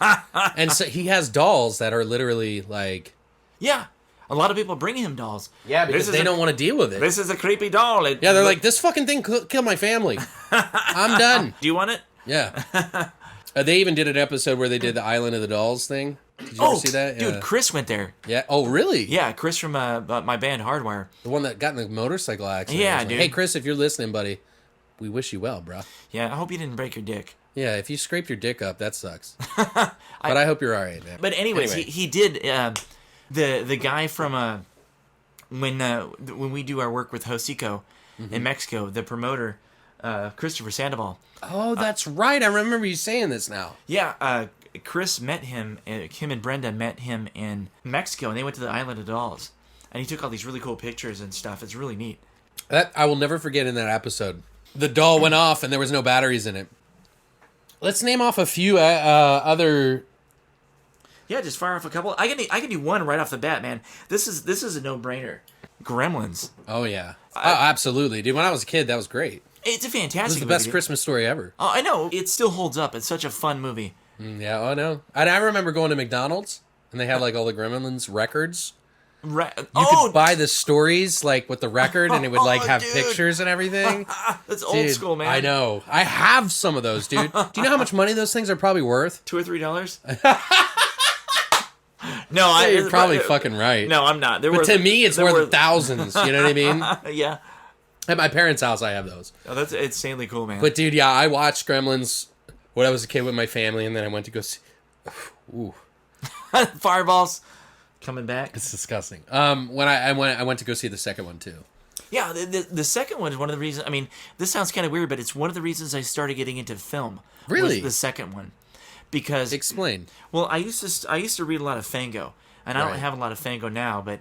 And so he has dolls that are literally like, Yeah. A lot of people bring him dolls. yeah, because they don't want to deal with it. This is a creepy doll. Yeah, they're like, this fucking thing killed my family. I'm done. Do you want it? Yeah. They even did an episode where they did the Island of the Dolls thing. Did you ever see that? Dude, Yeah. Chris went there. Yeah. Oh, really? Yeah, Chris from my band Hardwire. The one that got in the motorcycle accident. Yeah, I was like, dude. hey, Chris, if you're listening, buddy, we wish you well, bro. Yeah, I hope you didn't break your dick. Yeah, if you scraped your dick up, that sucks. But I hope you're all right, man. But anyways, he did the guy from when we do our work with Hocico in Mexico, the promoter Christopher Sandoval. Oh, that's right. I remember you saying this now. Yeah, Chris met him. Him and Brenda met him in Mexico, and they went to the Island of Dolls. And he took all these really cool pictures and stuff. It's really neat. That I will never forget in that episode. The doll went off and there was no batteries in it. Let's name off a few other. Yeah, just fire off a couple. I can do one right off the bat, man. This is a no-brainer. Gremlins. Oh yeah. Oh, absolutely, dude. When I was a kid, that was great. It's a It fantastic was the movie, best dude. Christmas story ever. Oh, I know. It still holds up. It's such a fun movie. Yeah, I know. And I remember going to McDonald's and they had like all the Gremlins records. Right. You could buy the stories like with the record and it would like have dude. pictures and everything. That's old Dude, school, man. I know. I have some of those, dude. Do you know how much money those things are probably worth? $2 or $3? No, You're probably fucking right. No, I'm not. But to me, it's worth thousands. You know what I mean? Yeah. At my parents' house, I have those. Oh, that's insanely cool, man. But dude, yeah, I watched Gremlins when I was a kid with my family, and then I went to go see. Ooh, Fireballs coming back. it's disgusting. When I went to go see the second one too. Yeah, the second one is one of the reasons. I mean, this sounds kind of weird, but it's one of the reasons I started getting into film. Really? Was the second one, because Explain. well, I used to read a lot of Fango, and I Right. don't have a lot of Fango now, but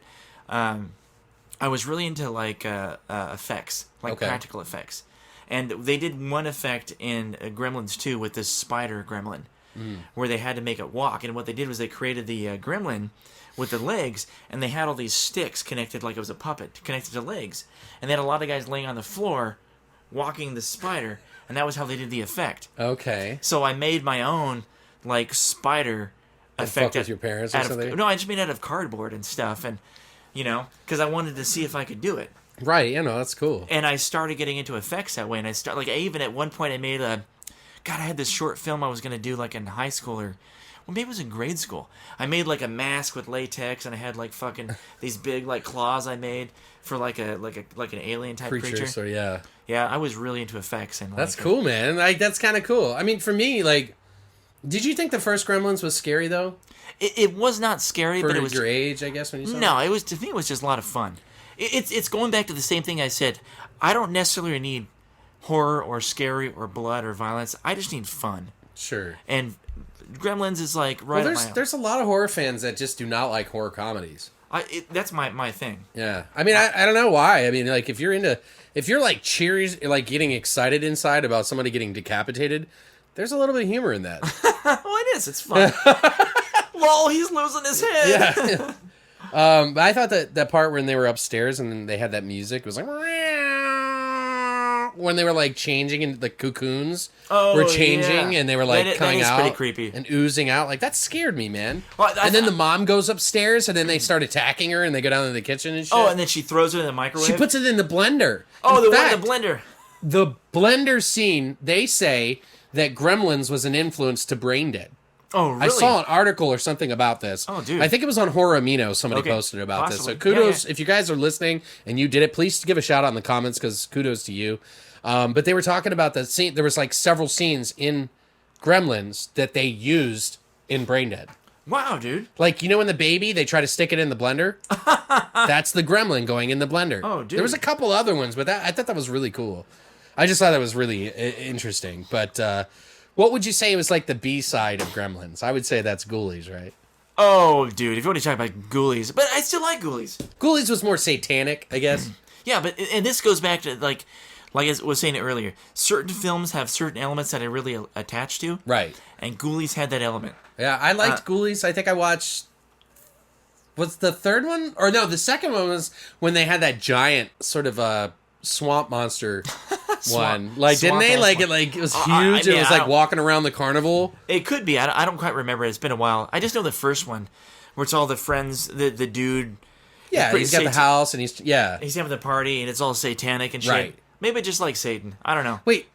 I was really into like effects, like Okay. practical effects, and they did one effect in Gremlins 2 with this spider gremlin, where they had to make it walk, and what they did was they created the gremlin with the legs, and they had all these sticks connected like it was a puppet connected to legs, and they had a lot of guys laying on the floor walking the spider, and that was how they did the effect. Okay. So I made my own like spider effect. fuck with your parents or out of- something? No, I just made it out of cardboard and stuff, and you know, because I wanted to see if I could do it. Right. You know, that's cool. And I started getting into effects that way, and I even at one point I made I had this short film I was gonna do like in high school or. Well, maybe it was in grade school. I made like a mask with latex, and I had like fucking these big like claws I made for like an alien type creature. So yeah, Yeah, I was really into effects, and that's like, cool, man. Like that's kind of cool. I mean, for me, like, did you think the first Gremlins was scary though? It was not scary, For but it was your age, I guess, when you saw it? no. It was, to me, it was just a lot of fun. It's going back to the same thing I said. I don't necessarily need horror or scary or blood or violence. I just need fun. Sure. And Gremlins is like right. Well, there's a lot of horror fans that just do not like horror comedies. That's my thing. Yeah, I mean, I don't know why. I mean, like if you're like cheers, like getting excited inside about somebody getting decapitated, there's a little bit of humor in that. Well, it is. It's fun. Lol, he's losing his head. Yeah. But I thought that part when they were upstairs and they had that music was like when they were like changing and the cocoons were changing and they were like coming out pretty creepy. and oozing out. Like that scared me, man. Well, and then the mom goes upstairs and then they start attacking her and they go down to the kitchen and shit. Oh, and then she throws it in the microwave. She puts it in the blender. Oh, In the one fact, in the blender. The blender scene, they say that Gremlins was an influence to Brain Dead. Oh, really? I saw an article or something about this. Oh, dude. I think it was on Horror Amino. Somebody Okay, posted about this. possibly. So kudos Yeah. if you guys are listening and you did it. Please give a shout out in the comments because kudos to you. But they were talking about the scene. There was like several scenes in Gremlins that they used in Braindead. Wow, dude. Like, you know, when the baby, they try to stick it in the blender? That's the gremlin going in the blender. Oh, dude. There was a couple other ones, but I thought that was really cool. I just thought that was really interesting. But what would you say was like the B-side of Gremlins? I would say that's Ghoulies, right? Oh, dude, if you want to talk about Ghoulies. But I still like Ghoulies. Ghoulies was more satanic, I guess. Yeah, but and this goes back to, like I was saying earlier, certain films have certain elements that I really attach to. Right. And Ghoulies had that element. Yeah, I liked Ghoulies. I think I watched... What's the third one? Or no, the second one was when they had that giant sort of swamp monster one. Like, didn't they? Like, it was huge and it was like walking around the carnival. It could be. I don't quite remember. It's been a while. I just know the first one, where it's all the friends, the dude. Yeah, he's got the house and he's having the party and it's all satanic and shit. Right. Maybe just like Satan. I don't know. Wait,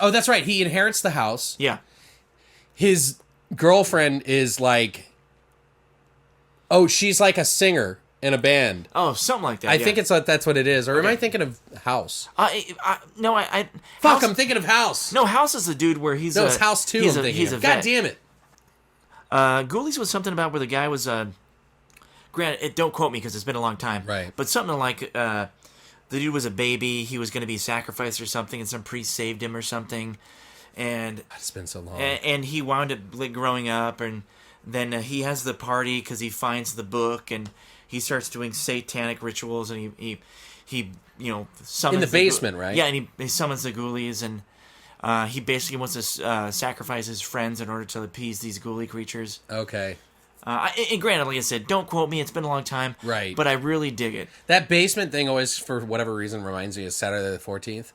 oh, that's right. He inherits the house. Yeah. His girlfriend is like, she's like a singer in a band. Oh, something like that. I think that's what it is. Or am I thinking of House? No, Fuck, House, I'm thinking of House. No, House is the dude where he's it's House 2 he's I'm a, thinking he's of. a God vet. damn it. Ghoulies was something about where the guy was, granted, don't quote me because it's been a long time. Right. But something like, the dude was a baby, he was going to be sacrificed or something, and some priest saved him or something. And It's been so long. and he wound up like, growing up, and then he has the party because he finds the book, and he starts doing satanic rituals, and he summons in the basement, right? Yeah, and he summons the ghoulies, and he basically wants to sacrifice his friends in order to appease these ghoulie creatures. Okay. And granted, like I said, don't quote me, it's been a long time. Right. But I really dig it. That basement thing always, for whatever reason, reminds me of Saturday the 14th.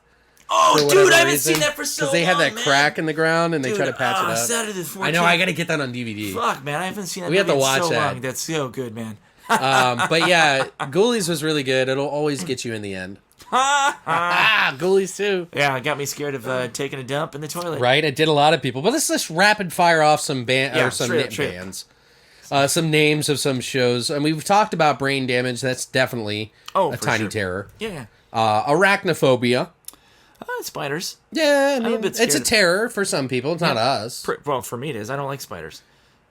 Oh, dude, I haven't seen that for so long, because they had that man. crack in the ground and they try to patch it up. Saturday the 14th. I know, I gotta get that on DVD. Fuck, man, I haven't seen that We have to movie in watch so that. long. That's so good, man. But yeah, Ghoulies was really good. It'll always get you in the end. Ghoulies too. Yeah, it got me scared of taking a dump in the toilet. Right, it did a lot of people. But let's just rapid fire off some straight bands. Some names of some shows. And we've talked about Brain Damage. That's definitely a tiny sure. terror. Yeah. Arachnophobia. Spiders. Yeah, I'm a bit it's a scared. terror for some people. It's not us. Well, for me it is. I don't like spiders.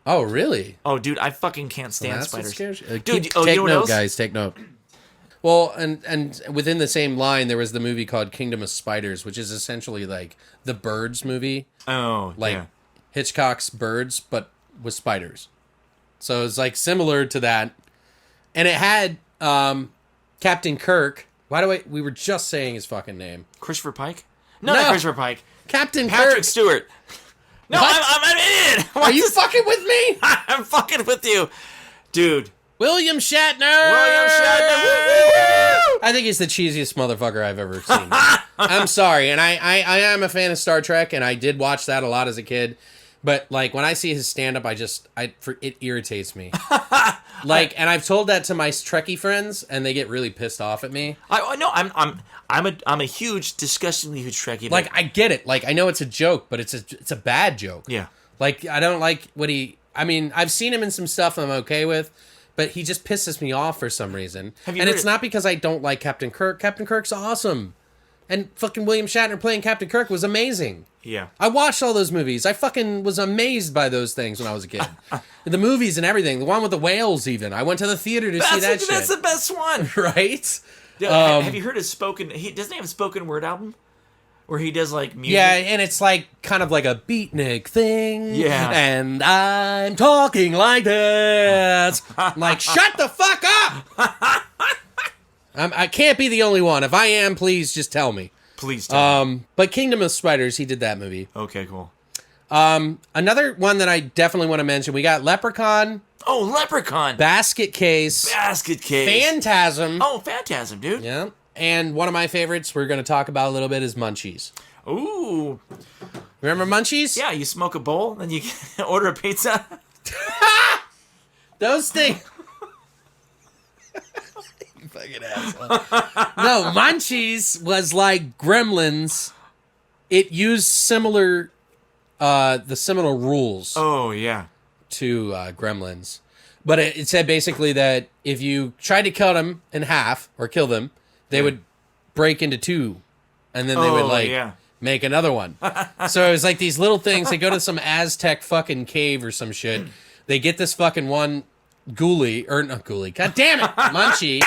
Oh, really? Oh, dude, I fucking can't stand That's what spiders. scares you. Dude, Take you know what note, else? guys. Take note. Well, and within the same line, there was the movie called Kingdom of Spiders, which is essentially like the Birds movie. Oh, Like yeah. Hitchcock's Birds, but with spiders. So it's like similar to that. And it had Captain Kirk. We were just saying his fucking name. Christopher Pike? No, not Christopher Pike. Captain Patrick Kirk. Stewart. No, What? I'm an idiot. Are you fucking with me? I'm fucking with you. Dude. William Shatner. William Shatner. Woo-hoo-hoo! I think he's the cheesiest motherfucker I've ever seen. I'm sorry, and I am a fan of Star Trek, and I did watch that a lot as a kid. But like when I see his stand up, it irritates me. Like, and I've told that to my Trekkie friends, and they get really pissed off at me. I'm a huge, disgustingly huge Trekkie. Like, I get it. Like, I know it's a joke, but it's a bad joke. Yeah. Like, I don't like I mean, I've seen him in some stuff I'm okay with, but he just pisses me off for some reason. And it's not because I don't like Captain Kirk. Captain Kirk's awesome. And fucking William Shatner playing Captain Kirk was amazing. Yeah. I watched all those movies. I fucking was amazed by those things when I was a kid. The movies and everything. The one with the whales even. I went to the theater to see that shit. That's the best one. Right? Have you heard his spoken... doesn't he have a spoken word album? Where he does, like, music? Yeah, and it's like kind of like a beatnik thing. Yeah. And I'm talking like this. I'm like, shut the fuck up! I can't be the only one. If I am, please just tell me. Please tell me. But Kingdom of Spiders, he did that movie. Okay, cool. Another one that I definitely want to mention, we got Leprechaun. Oh, Leprechaun. Basket Case. Basket Case. Phantasm. Oh, Phantasm, dude. Yeah. And one of my favorites we're going to talk about a little bit is Munchies. Ooh. Remember Munchies? Yeah, you smoke a bowl, then you order a pizza. Those things. You fucking asshole. No, Munchies was like Gremlins. It used similar the seminal rules Oh, yeah. to Gremlins. But it said basically that if you tried to cut them in half or kill them, they would break into two, and then they would make another one. So it was like these little things. They go to some Aztec fucking cave or some shit. They get this fucking one ghoulie, or not ghoulie. God damn it, munchie.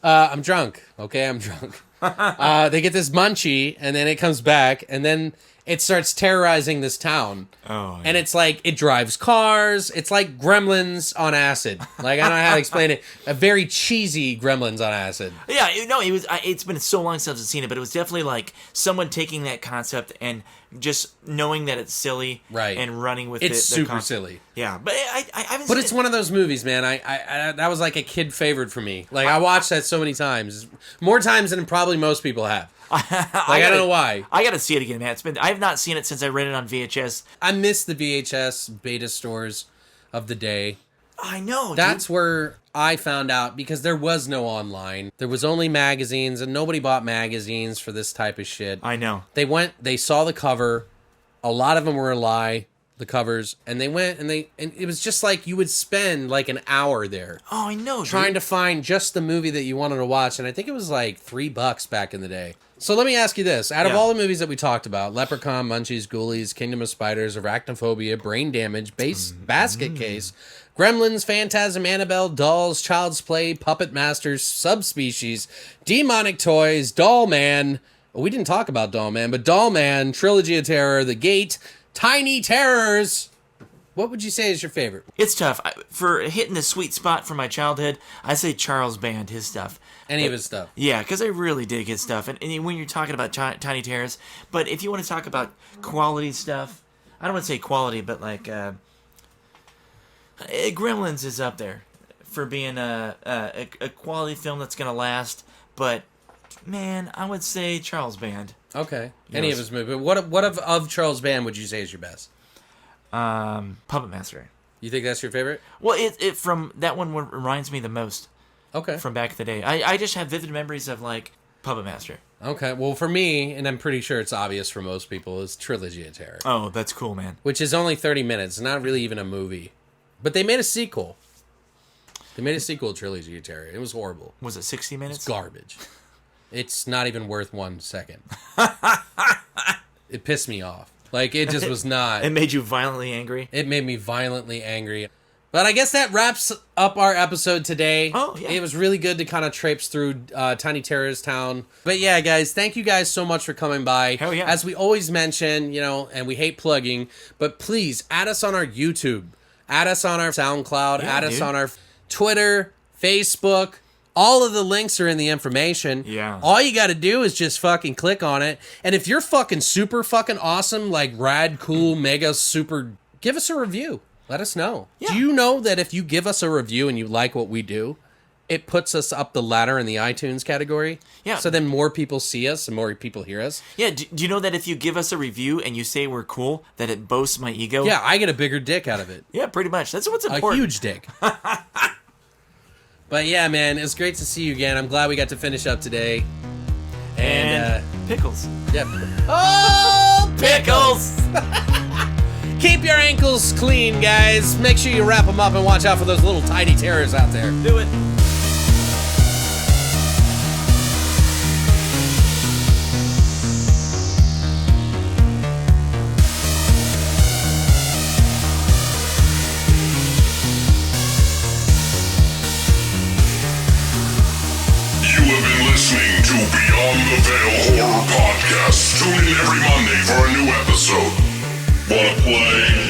I'm drunk. Okay, I'm drunk. They get this munchie, and then it comes back, and then it starts terrorizing this town. Oh, yeah. And it's like, it drives cars. It's like Gremlins on acid. Like, I don't know how to explain it. A very cheesy Gremlins on acid. Yeah, it was. It's been so long since I've seen it, but it was definitely like someone taking that concept and just knowing that it's silly, Right. and running with It's the super concept. silly. Yeah, but I haven't. But seen it's it. one of those movies, man. I that was like a kid favorite for me. Like, I watched that so many times. More times than probably most people have. I don't know why. I gotta see it again, man. I have not seen it since I rented it on VHS. I miss the VHS beta stores of the day. I know. That's dude. where I found out, because there was no online. There was only magazines, and nobody bought magazines for this type of shit. I know. They saw the cover. A lot of them were a lie, the covers, and they went and it was just like you would spend like an hour there. Oh, I know. Trying to find just the movie that you wanted to watch, and I think it was like $3 back in the day. So let me ask you this. Out of all the movies that we talked about, Leprechaun, Munchies, Ghoulies, Kingdom of Spiders, Arachnophobia, Brain Damage, Basket Case, Gremlins, Phantasm, Annabelle, Dolls, Child's Play, Puppet Masters, Subspecies, Demonic Toys, Doll Man. Well, we didn't talk about Doll Man, but Doll Man, Trilogy of Terror, The Gate, Tiny Terrors. What would you say is your favorite? It's tough. For hitting the sweet spot from my childhood, I say Charles Band, his stuff. Any of his stuff. Yeah, because I really dig his stuff. And when you're talking about Tiny Terrors, but if you want to talk about quality stuff, I don't want to say quality, but like Gremlins is up there for being a quality film that's going to last. But, man, I would say Charles Band. Okay. Any of his movies. What of Charles Band would you say is your best? Puppet Master. You think that's your favorite? Well, it from that one reminds me the most. Okay. From back in the day. I just have vivid memories of, like, Puppet Master. Okay. Well, for me, and I'm pretty sure it's obvious for most people, is Trilogy of Terror. Oh, that's cool, man. Which is only 30 minutes. Not really even a movie. But they made a sequel. They made a sequel to Trilogy of Terror. It was horrible. Was it 60 minutes? It's garbage. It's not even worth 1 second. It pissed me off. Like, it just was not. It made you violently angry? It made me violently angry. But I guess that wraps up our episode today. Oh, yeah. It was really good to kind of traipse through Tiny Terror's town. But yeah, guys, thank you guys so much for coming by. Hell yeah. As we always mention, and we hate plugging, but please add us on our YouTube. Add us on our SoundCloud. Yeah, add us dude. on our Twitter, Facebook. All of the links are in the information. Yeah. All you got to do is just fucking click on it. And if you're fucking super fucking awesome, like rad, cool, mega, super, give us a review. Let us know. Yeah. Do you know that if you give us a review and you like what we do, it puts us up the ladder in the iTunes category? Yeah. So then more people see us and more people hear us? Yeah, do you know that if you give us a review and you say we're cool, that it boasts my ego? Yeah, I get a bigger dick out of it. Yeah, pretty much. That's what's A important. huge dick. But yeah, man, it's great to see you again. I'm glad we got to finish up today. And pickles. Yep. Oh, Pickles! Keep your ankles clean, guys. Make sure you wrap them up and watch out for those little tiny terrors out there. Do it. You have been listening to Beyond the Veil Horror Podcast. Tune in every Monday for a new episode. Wanna play?